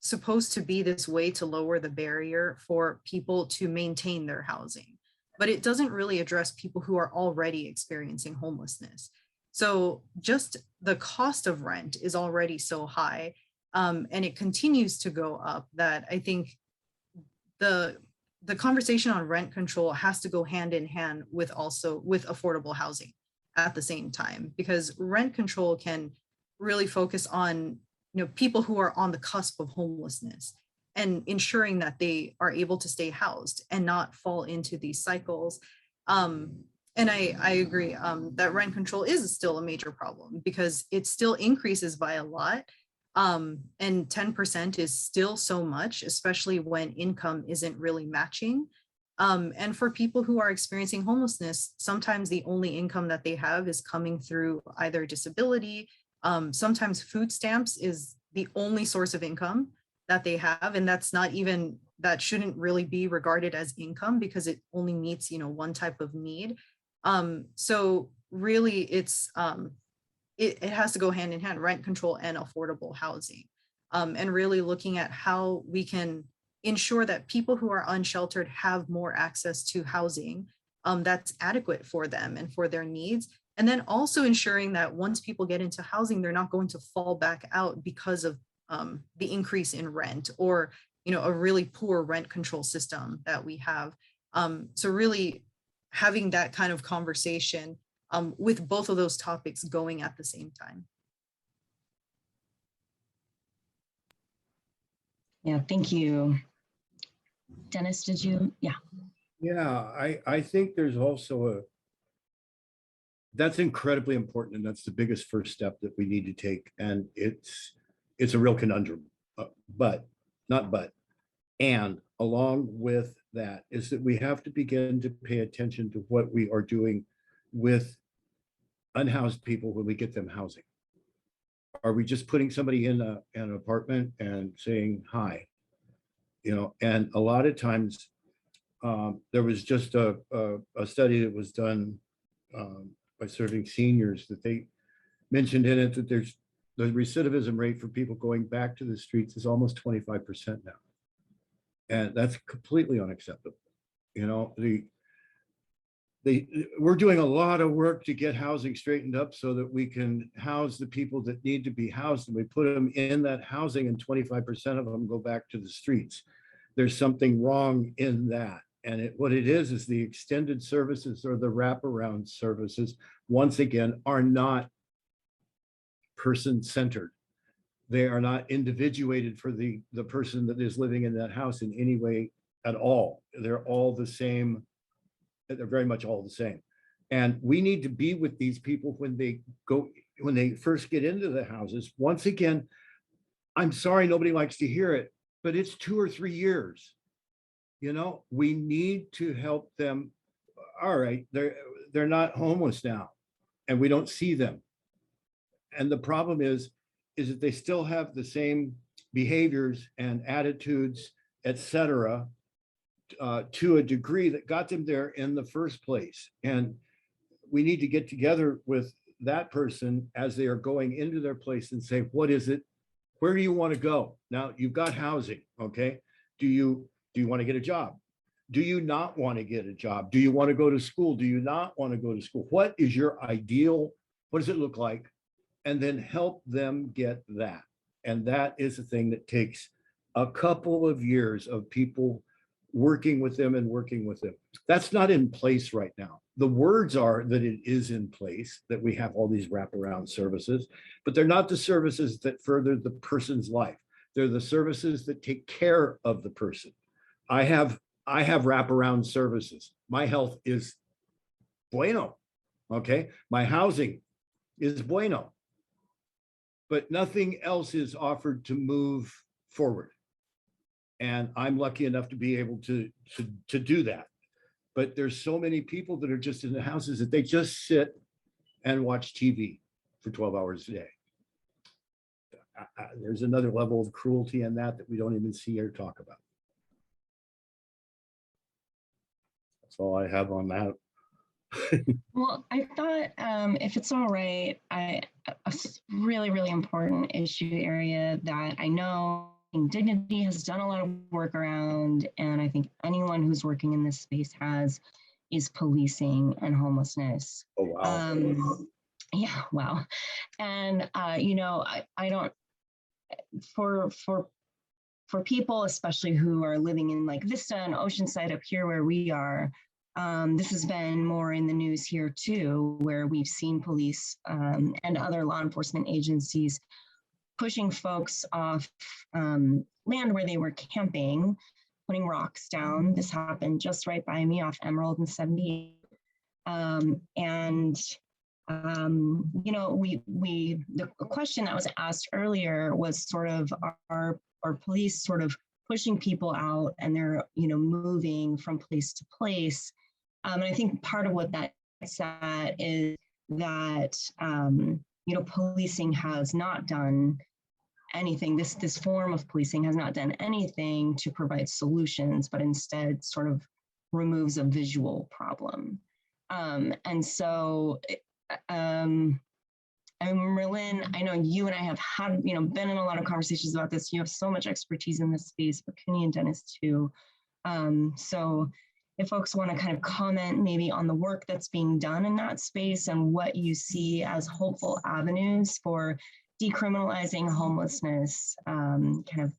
supposed to be this way to lower the barrier for people to maintain their housing, but it doesn't really address people who are already experiencing homelessness. So just the cost of rent is already so high, and it continues to go up, that I think the conversation on rent control has to go hand in hand with affordable housing at the same time, because rent control can really focus on people who are on the cusp of homelessness and ensuring that they are able to stay housed and not fall into these cycles. And I agree that rent control is still a major problem because it still increases by a lot. And 10% is still so much, especially when income isn't really matching. And for people who are experiencing homelessness, sometimes the only income that they have is coming through either disability. Sometimes food stamps is the only source of income that they have. And that shouldn't really be regarded as income because it only meets, one type of need. So really it has to go hand in hand, rent control and affordable housing, and really looking at how we can ensure that people who are unsheltered have more access to housing that's adequate for them and for their needs. And then also ensuring that once people get into housing, they're not going to fall back out because of the increase in rent or, a really poor rent control system that we have. So really having that kind of conversation with both of those topics going at the same time. Yeah, thank you. Dennis, did you? Yeah. Yeah, I think there's also that's incredibly important, and that's the biggest first step that we need to take. And it's a real conundrum, but not but. And along with that is that we have to begin to pay attention to what we are doing with unhoused people when we get them housing. Are we just putting somebody in an apartment and saying hi? You know, and a lot of times there was just a study that was done by serving seniors that they mentioned in it that there's the recidivism rate for people going back to the streets is almost 25% now. And that's completely unacceptable. You know, we're doing a lot of work to get housing straightened up so that we can house the people that need to be housed, and we put them in that housing and 25% of them go back to the streets. There's something wrong in that. And what it is the extended services or the wraparound services, once again, are not person-centered. They are not individuated for the person that is living in that house in any way at all. They're all the same. They're very much all the same. And we need to be with these people when they first get into the houses. Once again, I'm sorry, nobody likes to hear it, but it's 2 or 3 years. You know, we need to help them. All right, they're not homeless now, and we don't see them. And the problem is that they still have the same behaviors and attitudes, etc., to a degree that got them there in the first place. And we need to get together with that person as they are going into their place and say, what is it? Where do you want to go? Now you've got housing, okay? Do you want to get a job? Do you not want to get a job? Do you want to go to school? Do you not want to go to school? What is your ideal? What does it look like? And then help them get that. And that is a thing that takes a couple of years of people working with them and working with them. That's not in place right now. The words are that it is in place, that we have all these wraparound services, but they're not the services that further the person's life. They're the services that take care of the person. I have wraparound services. My health is bueno, okay? My housing is bueno, but nothing else is offered to move forward. And I'm lucky enough to be able to do that. But there's so many people that are just in the houses that they just sit and watch TV for 12 hours a day. There's another level of cruelty in that we don't even see or talk about. That's all I have on that. Well, I thought if it's all right, a really, really important issue area that I know Dignity has done a lot of work around, and I think anyone who's working in this space is policing and homelessness. Oh, wow. Yeah, wow. And, you know, I don't, for people, especially who are living in like Vista and Oceanside up here where we are, this has been more in the news here too, where we've seen police and other law enforcement agencies pushing folks off land where they were camping, putting rocks down. This happened just right by me off Emerald and 78. You know, the question that was asked earlier was sort of, are police sort of pushing people out and they're, you know, moving from place to place. And I think part of what that said is that, you know, policing has not done anything. This form of policing has not done anything to provide solutions, but instead sort of removes a visual problem. And so, Merlin, I know you and I have had, you know, been in a lot of conversations about this. You have so much expertise in this space, but Kenny and Dennis too. So if folks want to kind of comment maybe on the work that's being done in that space and what you see as hopeful avenues for decriminalizing homelessness, kind of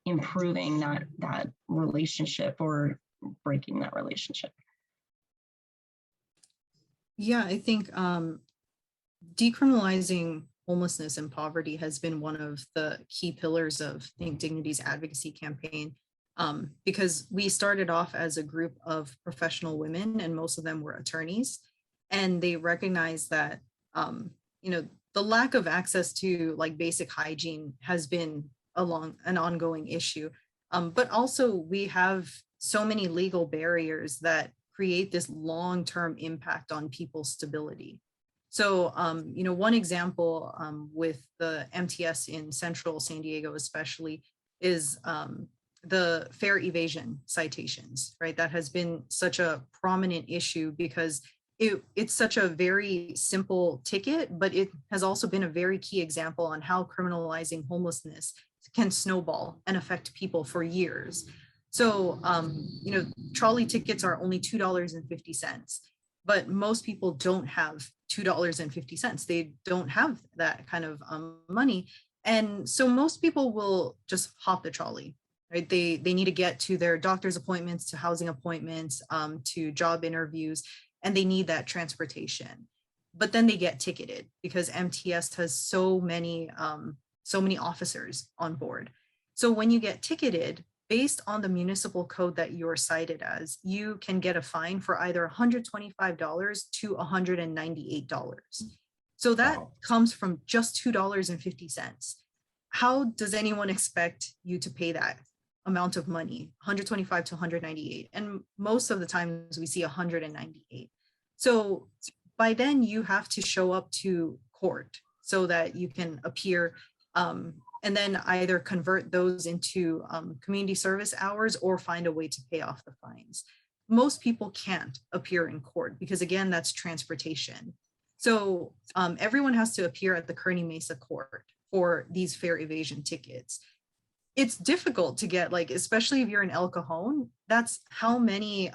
improving that relationship or breaking that relationship. Yeah, I think decriminalizing homelessness and poverty has been one of the key pillars of Think Dignity's advocacy campaign, because we started off as a group of professional women, and most of them were attorneys, and they recognized that the lack of access to like basic hygiene has been an ongoing issue, but also we have so many legal barriers that create this long-term impact on people's stability. So, one example with the MTS in Central San Diego, especially, is the fare evasion citations, right? That has been such a prominent issue because it's such a very simple ticket, but it has also been a very key example on how criminalizing homelessness can snowball and affect people for years. So, trolley tickets are only $2.50, but most people don't have $2.50. They don't have that kind of money. And so most people will just hop the trolley, right? They need to get to their doctor's appointments, to housing appointments, to job interviews, and they need that transportation. But then they get ticketed because MTS has so many officers on board. So when you get ticketed, based on the municipal code that you're cited as, you can get a fine for either $125 to $198. So that comes from just $2.50. How does anyone expect you to pay that amount of money, 125 to 198? And most of the times we see 198. So by then you have to show up to court so that you can appear, and then either convert those into community service hours or find a way to pay off the fines. Most people can't appear in court because, again, that's transportation. So everyone has to appear at the Kearny Mesa court for these fare evasion tickets. It's difficult to get, like, especially if you're in El Cajon, that's how many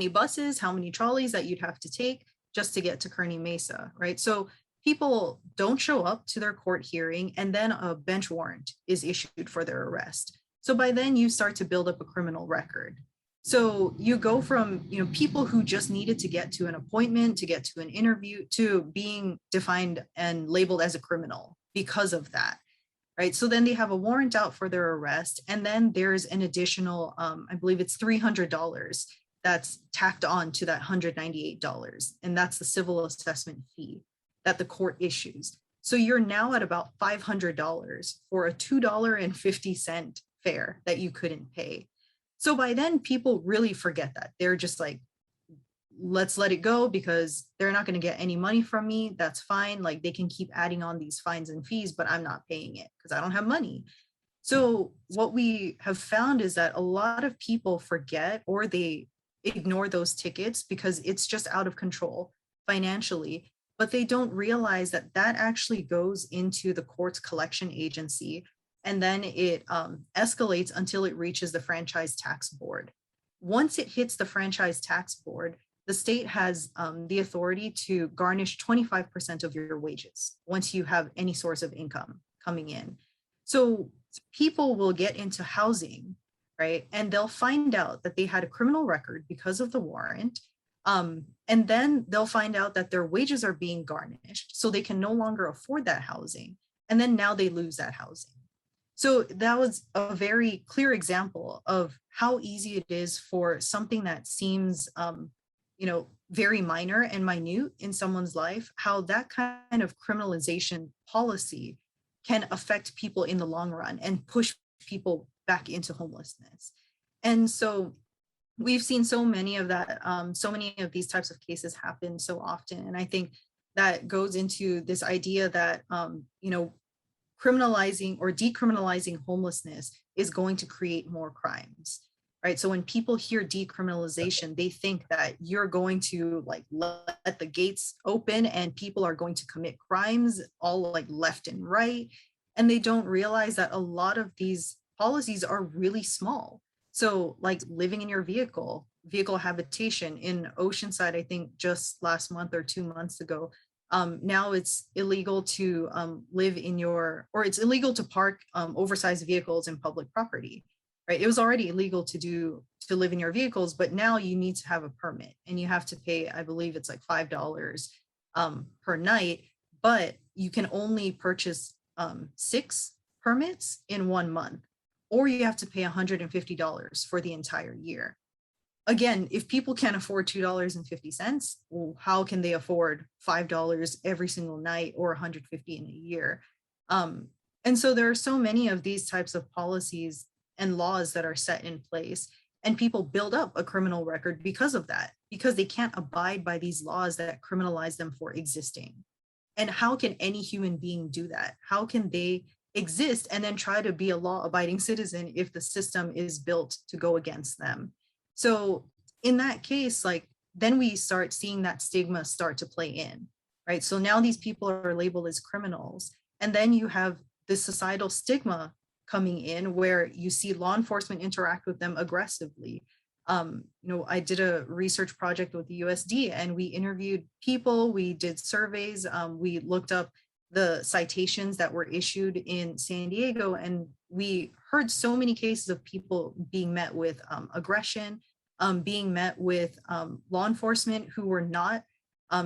buses, how many trolleys that you'd have to take just to get to Kearny Mesa, right? So people don't show up to their court hearing, and then a bench warrant is issued for their arrest. So by then you start to build up a criminal record. So you go from, people who just needed to get to an appointment, to get to an interview, to being defined and labeled as a criminal because of that, right? So then they have a warrant out for their arrest, and then there's an additional, I believe it's $300 that's tacked on to that $198, and that's the civil assessment fee that the court issues. So you're now at about $500 for a $2.50 fare that you couldn't pay. So by then people really forget that. They're just like, let's let it go because they're not going to get any money from me. That's fine. Like, they can keep adding on these fines and fees, but I'm not paying it because I don't have money. So what we have found is that a lot of people forget, or they ignore those tickets because it's just out of control financially, but they don't realize that that actually goes into the court's collection agency, and then it escalates until it reaches the franchise tax board. Once it hits the franchise tax board, the state has the authority to garnish 25% of your wages once you have any source of income coming in. So people will get into housing, right? And they'll find out that they had a criminal record because of the warrant. And then they'll find out that their wages are being garnished, so they can no longer afford that housing. And then now they lose that housing. So that was a very clear example of how easy it is for something that seems, very minor and minute in someone's life, how that kind of criminalization policy can affect people in the long run and push people back into homelessness. And so we've seen so many of that, so many of these types of cases happen so often. And I think that goes into this idea that, criminalizing or decriminalizing homelessness is going to create more crimes, right? So when people hear decriminalization, they think that you're going to let the gates open and people are going to commit crimes all left and right. And they don't realize that a lot of these policies are really small. So living in your vehicle habitation in Oceanside, I think just last month or 2 months ago, now it's illegal to it's illegal to park oversized vehicles in public property, right? It was already illegal to live in your vehicles, but now you need to have a permit and you have to pay, I believe it's $5 per night, but you can only purchase 6 permits in 1 month, or you have to pay $150 for the entire year. Again, if people can't afford $2.50, well, how can they afford $5 every single night or $150 in a year? And so there are so many of these types of policies and laws that are set in place, and people build up a criminal record because of that, because they can't abide by these laws that criminalize them for existing. And how can any human being do that? How can they exist and then try to be a law-abiding citizen if the system is built to go against them? So in that case, like, then we start seeing that stigma start to play in, right? So now these people are labeled as criminals. And then you have this societal stigma coming in where you see law enforcement interact with them aggressively. I did a research project with the USD, and we interviewed people, we did surveys, we looked up the citations that were issued in San Diego, and we heard so many cases of people being met with aggression, being met with law enforcement who were not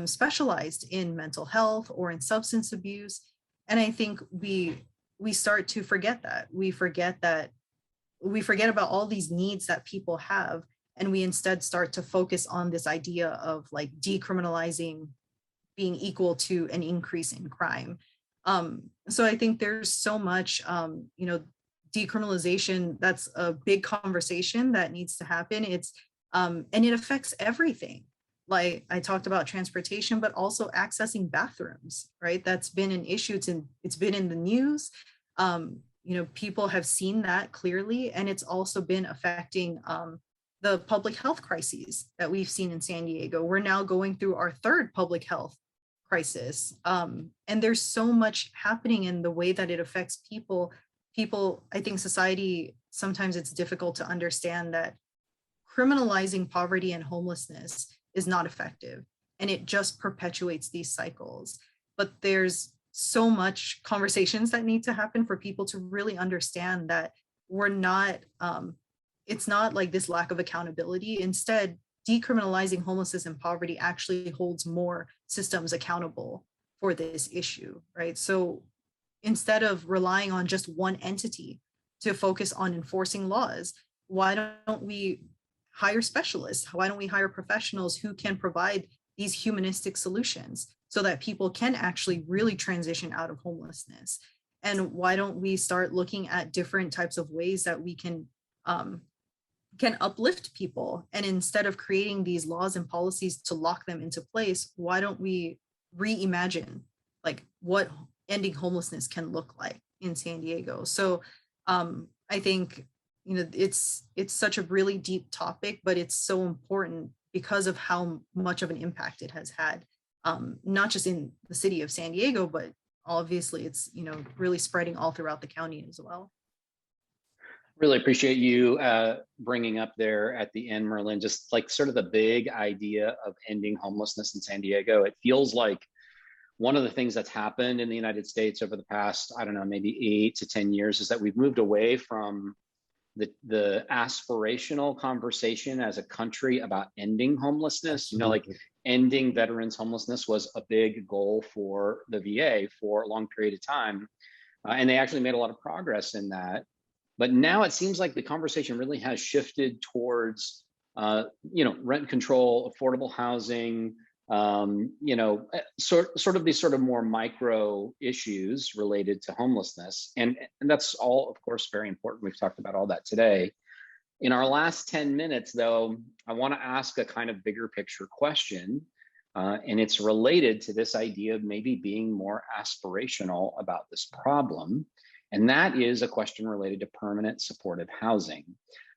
specialized in mental health or in substance abuse. And I think we start to forget that. We forget about all these needs that people have, and we instead start to focus on this idea of like decriminalizing being equal to an increase in crime. So I think there's so much, decriminalization, that's a big conversation that needs to happen. And it affects everything. Like I talked about transportation, but also accessing bathrooms, right? That's been an issue. It's been in the news. People have seen that clearly, and it's also been affecting the public health crises that we've seen in San Diego. We're now going through our 3rd public health crisis. And there's so much happening in the way that it affects people. I think society, sometimes it's difficult to understand that criminalizing poverty and homelessness is not effective, and it just perpetuates these cycles. But there's so much conversations that need to happen for people to really understand that we're not, it's not like this lack of accountability. Instead, decriminalizing homelessness and poverty actually holds more systems accountable for this issue, right? So instead of relying on just one entity to focus on enforcing laws, why don't we hire specialists? Why don't we hire professionals who can provide these humanistic solutions so that people can actually really transition out of homelessness? And why don't we start looking at different types of ways that we can uplift people? And instead of creating these laws and policies to lock them into place, why don't we reimagine like what ending homelessness can look like in San Diego? So I think, it's such a really deep topic, but it's so important because of how much of an impact it has had, not just in the city of San Diego, but obviously it's, really spreading all throughout the county as well. Really appreciate you bringing up there at the end, Merlin, just like sort of the big idea of ending homelessness in San Diego. It feels like one of the things that's happened in the United States over the past, I don't know, maybe 8 to 10 years is that we've moved away from the aspirational conversation as a country about ending homelessness. Like ending veterans homelessness was a big goal for the VA for a long period of time. And they actually made a lot of progress in that. But now it seems like the conversation really has shifted towards, rent control, affordable housing, sort of these sort of more micro issues related to homelessness. And that's all, of course, very important. We've talked about all that today. In our last 10 minutes, though, I want to ask a kind of bigger picture question. And it's related to this idea of maybe being more aspirational about this problem. And that is a question related to permanent supportive housing.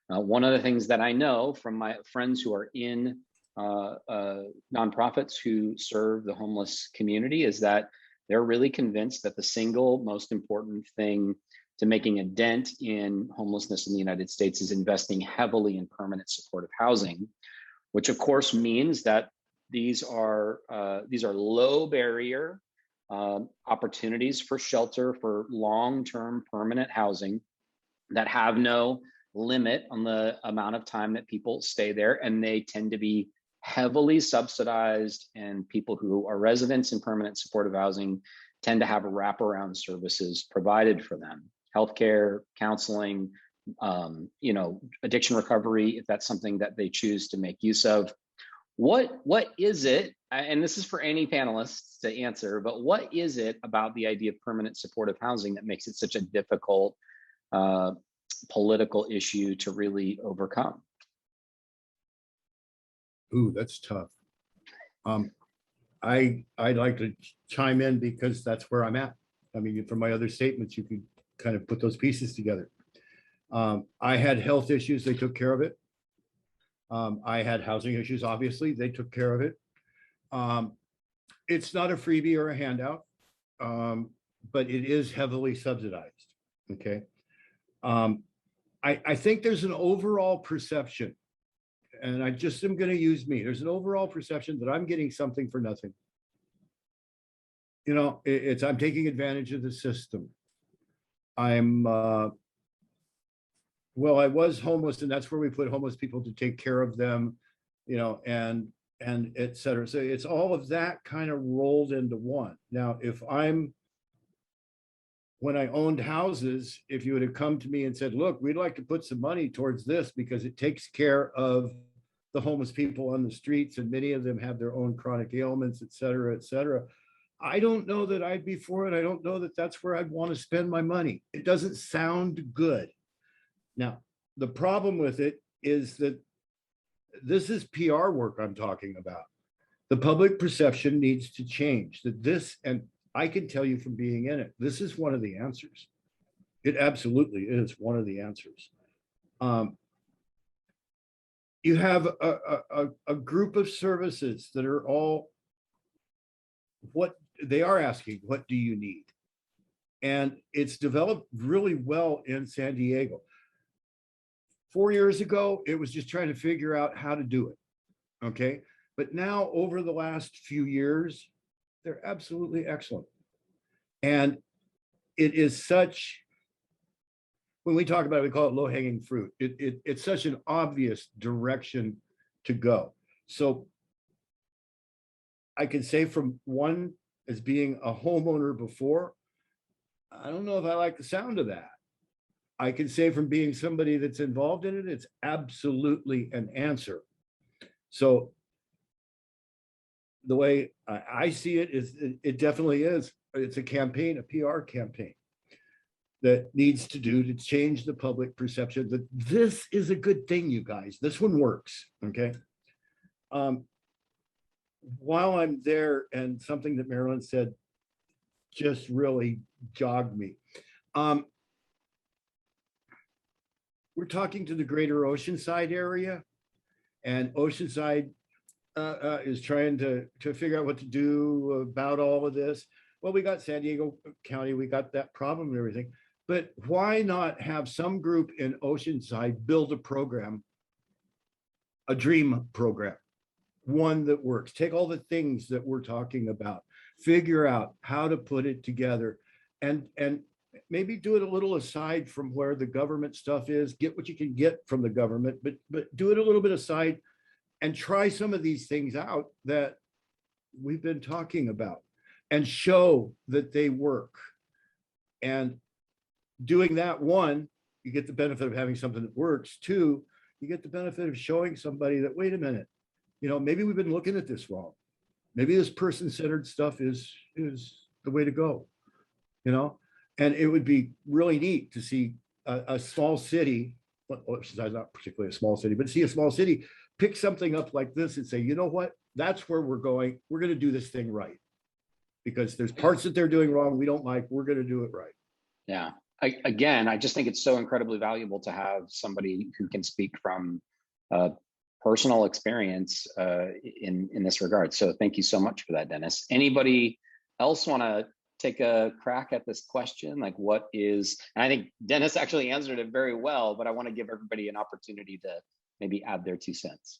One of the things that I know from my friends who are in nonprofits who serve the homeless community is that they're really convinced that the single most important thing to making a dent in homelessness in the United States is investing heavily in permanent supportive housing, which of course means that these are low barrier opportunities for shelter for long-term permanent housing that have no limit on the amount of time that people stay there, and they tend to be heavily subsidized, and people who are residents in permanent supportive housing tend to have wraparound services provided for them, healthcare, counseling, addiction recovery, if that's something that they choose to make use of. What is it, and this is for any panelists to answer, but what is it about the idea of permanent supportive housing that makes it such a difficult political issue to really overcome? Ooh, that's tough. I'd like to chime in because that's where I'm at. I mean, from my other statements, you could kind of put those pieces together. I had health issues, they took care of it. I had housing issues, obviously, they took care of it. It's not a freebie or a handout, but it is heavily subsidized, okay? I think there's an overall perception, and I just am gonna use me. There's an overall perception that I'm getting something for nothing. You know, I'm taking advantage of the system. Well, I was homeless, and that's where we put homeless people to take care of them, and et cetera. So it's all of that kind of rolled into one. Now, when I owned houses, if you would have come to me and said, look, we'd like to put some money towards this because it takes care of the homeless people on the streets, and many of them have their own chronic ailments, et cetera, et cetera. I don't know that I'd be for it. I don't know that that's where I'd want to spend my money. It doesn't sound good. Now, the problem with it is that this is PR work I'm talking about. The public perception needs to change. That this, and I can tell you from being in it, this is one of the answers. It absolutely is one of the answers. You have a group of services that are all, what they are asking, what do you need? And it's developed really well in San Diego. 4 years ago, it was just trying to figure out how to do it, okay? But now, over the last few years, they're absolutely excellent. And it is such, when we talk about it, we call it low-hanging fruit. It's such an obvious direction to go. So I can say, from one, as being a homeowner before, I don't know if I like the sound of that. I can say, from being somebody that's involved in it, it's absolutely an answer. So the way I see it is, it definitely is. It's a campaign, a PR campaign that needs to change the public perception that this is a good thing, you guys. This one works, okay? While I'm there, and something that Marilyn said just really jogged me. We're talking to the greater Oceanside area, and Oceanside is trying to figure out what to do about all of this. Well, we got San Diego County, we got that problem and everything, but why not have some group in Oceanside build a program, a dream program, one that works. Take all the things that we're talking about, figure out how to put it together, and maybe do it a little aside from where the government stuff is. Get what you can get from the government, but do it a little bit aside, and try some of these things out that we've been talking about, and show that they work. And doing that, one, you get the benefit of having something that works. Two, you get the benefit of showing somebody that, wait a minute, maybe we've been looking at this wrong. Maybe this person-centered stuff is the way to go, And it would be really neat to see a small city, well, not particularly a small city, but see a small city pick something up like this and say, you know what, that's where we're going. We're going to do this thing right. Because there's parts that they're doing wrong we don't like. We're going to do it right. Yeah. I just think it's so incredibly valuable to have somebody who can speak from personal experience in this regard. So thank you so much for that, Dennis. Anybody else want to take a crack at this question? Like, what is, and I think Dennis actually answered it very well, but I want to give everybody an opportunity to maybe add their 2 cents.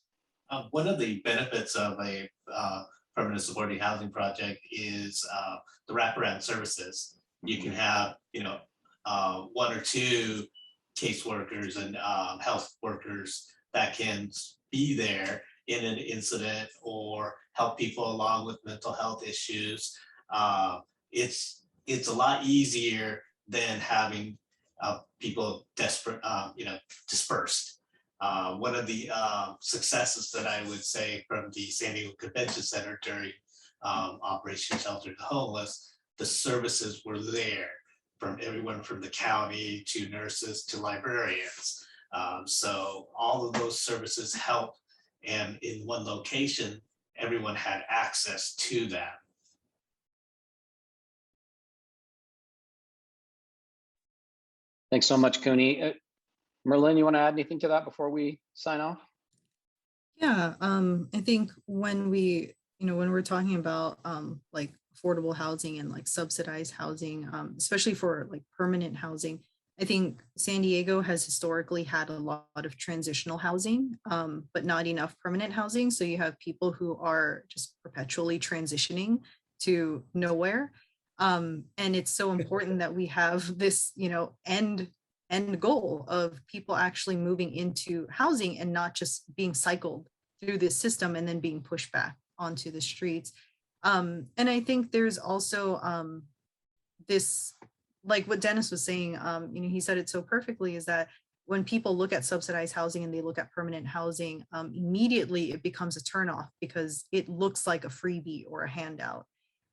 One of the benefits of a permanent supportive housing project is the wraparound services. You can have, 1 or 2 caseworkers and health workers that can be there in an incident or help people along with mental health issues. it's a lot easier than having people desperate, dispersed. One of the successes that I would say from the San Diego Convention Center during Operation Shelter the Homeless, the services were there from everyone from the county to nurses to librarians. So all of those services help, and in one location, everyone had access to that. Thanks so much, Cooney. Merlin, you want to add anything to that before we sign off? Yeah, I think when we're talking about like affordable housing and like subsidized housing, especially for like permanent housing, I think San Diego has historically had a lot of transitional housing, but not enough permanent housing. So you have people who are just perpetually transitioning to nowhere. And it's so important that we have this, end goal of people actually moving into housing and not just being cycled through this system and then being pushed back onto the streets. And I think there's also this, like what Dennis was saying, he said it so perfectly, is that when people look at subsidized housing and they look at permanent housing, immediately it becomes a turnoff because it looks like a freebie or a handout,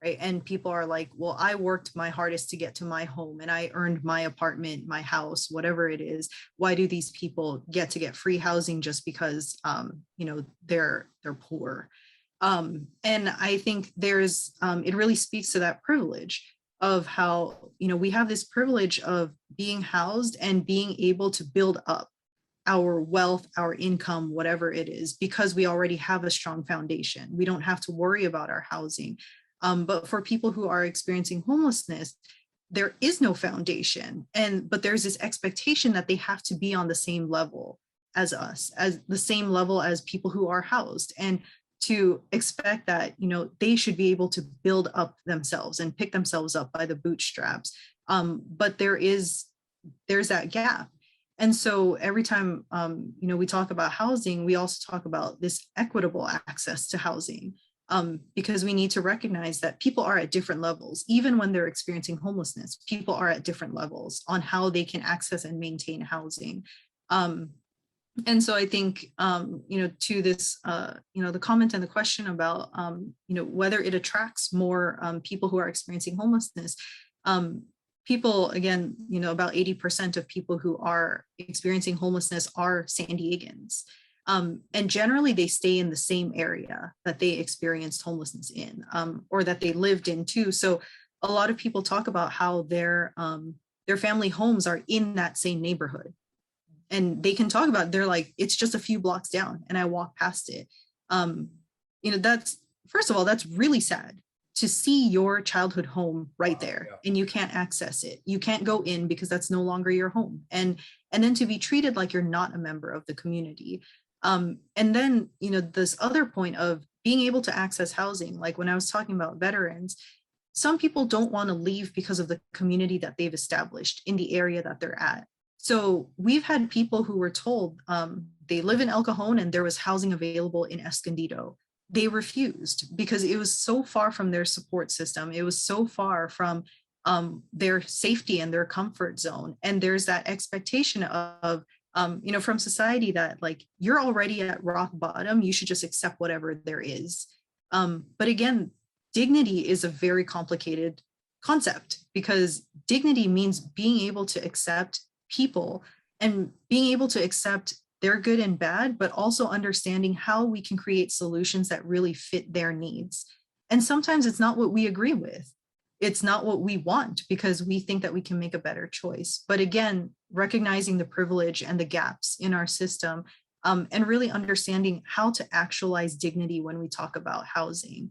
right? And people are like, well, I worked my hardest to get to my home and I earned my apartment, my house, whatever it is. Why do these people get free housing just because, they're poor? And I think there's, it really speaks to that privilege of how, we have this privilege of being housed and being able to build up our wealth, our income, whatever it is, because we already have a strong foundation. We don't have to worry about our housing. But for people who are experiencing homelessness, there is no foundation. But there's this expectation that they have to be on the same level as us, as the same level as people who are housed. And to expect that, they should be able to build up themselves and pick themselves up by the bootstraps. But there's that gap. And so every time, we talk about housing, we also talk about this equitable access to housing, because we need to recognize that people are at different levels. Even when they're experiencing homelessness, people are at different levels on how they can access and maintain housing. And so I think, to this, the comment and the question about, whether it attracts more people who are experiencing homelessness, people, again, about 80% of people who are experiencing homelessness are San Diegans. And generally they stay in the same area that they experienced homelessness in, or that they lived in too. So a lot of people talk about how their family homes are in that same neighborhood. And they can talk about, they're like, it's just a few blocks down and I walk past it. That's, first of all, that's really sad to see your childhood home right there, and you can't access it. You can't go in because that's no longer your home. And then to be treated like you're not a member of the community. And then, this other point of being able to access housing, like when I was talking about veterans, some people don't want to leave because of the community that they've established in the area that they're at. So we've had people who were told they live in El Cajon and there was housing available in Escondido. They refused because it was so far from their support system. It was so far from their safety and their comfort zone. And there's that expectation of, from society that like, you're already at rock bottom, you should just accept whatever there is. But again, dignity is a very complicated concept, because dignity means being able to accept people and being able to accept their good and bad, but also understanding how we can create solutions that really fit their needs. And sometimes it's not what we agree with. It's not what we want because we think that we can make a better choice. But again, recognizing the privilege and the gaps in our system, and really understanding how to actualize dignity when we talk about housing.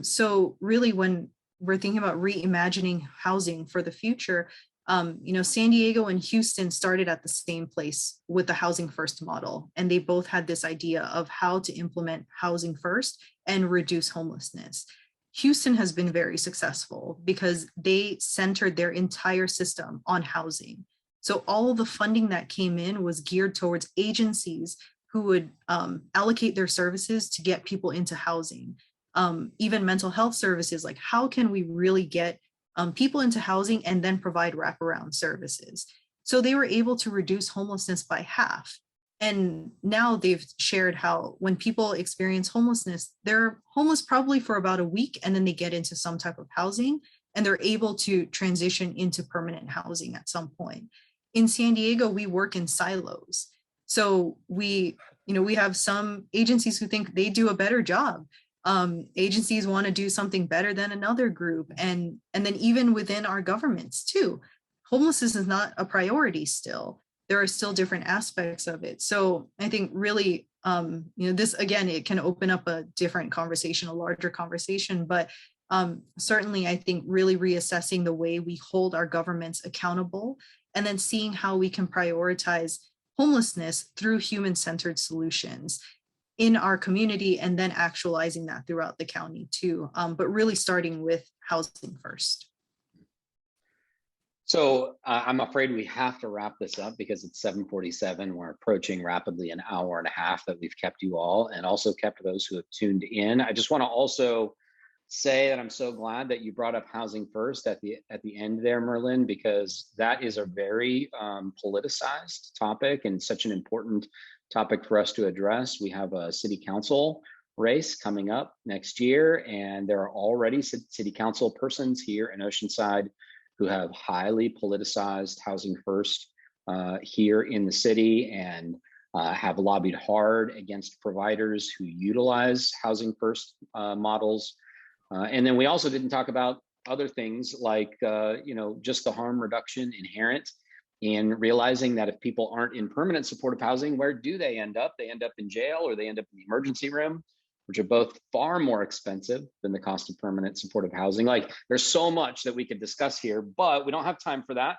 So really, when we're thinking about reimagining housing for the future, San Diego and Houston started at the same place with the housing first model, and they both had this idea of how to implement housing first and reduce homelessness. Houston has been very successful because they centered their entire system on housing. So all of the funding that came in was geared towards agencies who would allocate their services to get people into housing. Even mental health services, like how can we really get people into housing and then provide wraparound services. So they were able to reduce homelessness by half. And now they've shared how when people experience homelessness, they're homeless probably for about a week, and then they get into some type of housing and they're able to transition into permanent housing at some point. In San Diego, we work in silos. So we have some agencies who think they do a better job. Agencies want to do something better than another group. And then even within our governments too, homelessness is not a priority still. There are still different aspects of it. So I think really, this, again, it can open up a different conversation, a larger conversation, but certainly I think really reassessing the way we hold our governments accountable, and then seeing how we can prioritize homelessness through human-centered solutions in our community, and then actualizing that throughout the county too, but really starting with housing first. So I'm afraid we have to wrap this up because it's 7:47. We're approaching rapidly an hour and a half that we've kept you all, and also kept those who have tuned in. I just want to also say that I'm so glad that you brought up housing first at the end there, Merlin, because that is a very politicized topic and such an important topic for us to address. We have a city council race coming up next year, and there are already city council persons here in Oceanside who have highly politicized housing first here in the city, and have lobbied hard against providers who utilize housing first models. And then we also didn't talk about other things like, just the harm reduction inherent in realizing that if people aren't in permanent supportive housing, where do they end up? They end up in jail, or they end up in the emergency room, which are both far more expensive than the cost of permanent supportive housing. Like, there's so much that we could discuss here, but we don't have time for that.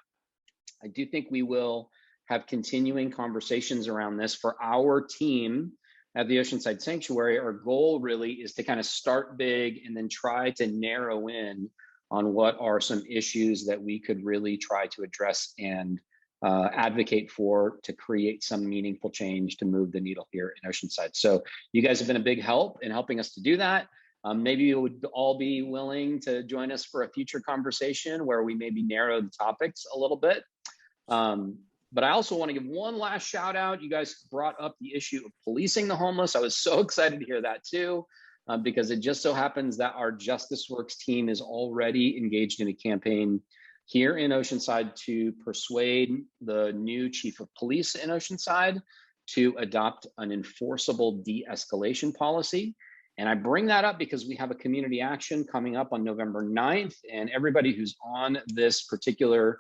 I do think we will have continuing conversations around this for our team at the Oceanside Sanctuary. Our goal really is to kind of start big and then try to narrow in on what are some issues that we could really try to address and advocate for to create some meaningful change to move the needle here in Oceanside. So you guys have been a big help in helping us to do that. Maybe you would all be willing to join us for a future conversation where we maybe narrow the topics a little bit. But I also want to give one last shout out. You guys brought up the issue of policing the homeless. I was so excited to hear that too, because it just so happens that our Justice Works team is already engaged in a campaign here in Oceanside to persuade the new chief of police in Oceanside to adopt an enforceable de-escalation policy. And I bring that up because we have a community action coming up on November 9th, and everybody who's on this particular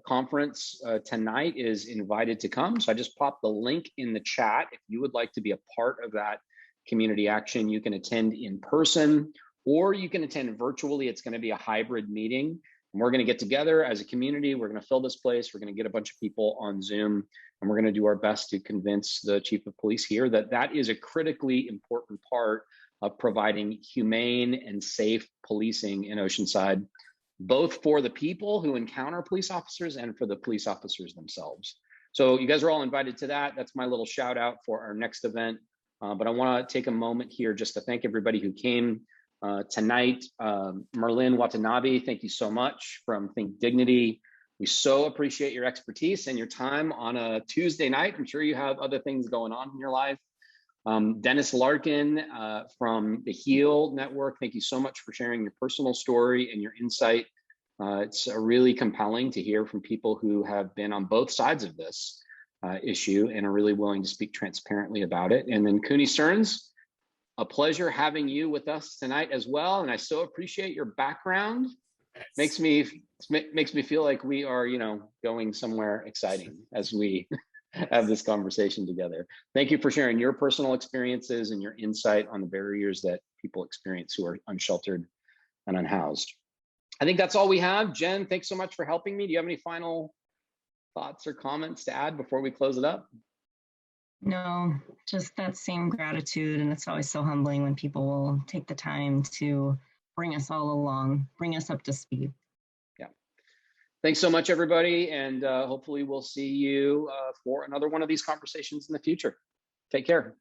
conference tonight is invited to come. So I just popped the link in the chat. If you would like to be a part of that community action, you can attend in person or you can attend virtually. It's going to be a hybrid meeting. And we're going to get together as a community. We're going to fill this place. We're going to get a bunch of people on Zoom, and we're going to do our best to convince the chief of police here that that is a critically important part of providing humane and safe policing in Oceanside, both for the people who encounter police officers and for the police officers themselves. So you guys are all invited to that. That's my little shout out for our next event. But I want to take a moment here just to thank everybody who came tonight. Merlin Watanabe, thank you so much from Think Dignity. We so appreciate your expertise and your time on a Tuesday night. I'm sure you have other things going on in your life. Dennis Larkin from the HEAL Network, thank you so much for sharing your personal story and your insight. It's really compelling to hear from people who have been on both sides of this issue and are really willing to speak transparently about it. And then Cooney Stearns, a pleasure having you with us tonight as well. And I so appreciate your background. Makes me feel like we are, going somewhere exciting as we have this conversation together. Thank you for sharing your personal experiences and your insight on the barriers that people experience who are unsheltered and unhoused. I think that's all we have. Jen, thanks so much for helping me. Do you have any final thoughts or comments to add before we close it up? No, just that same gratitude. And it's always so humbling when people will take the time to bring us all along, bring us up to speed. Yeah. Thanks so much, everybody. And hopefully we'll see you for another one of these conversations in the future. Take care.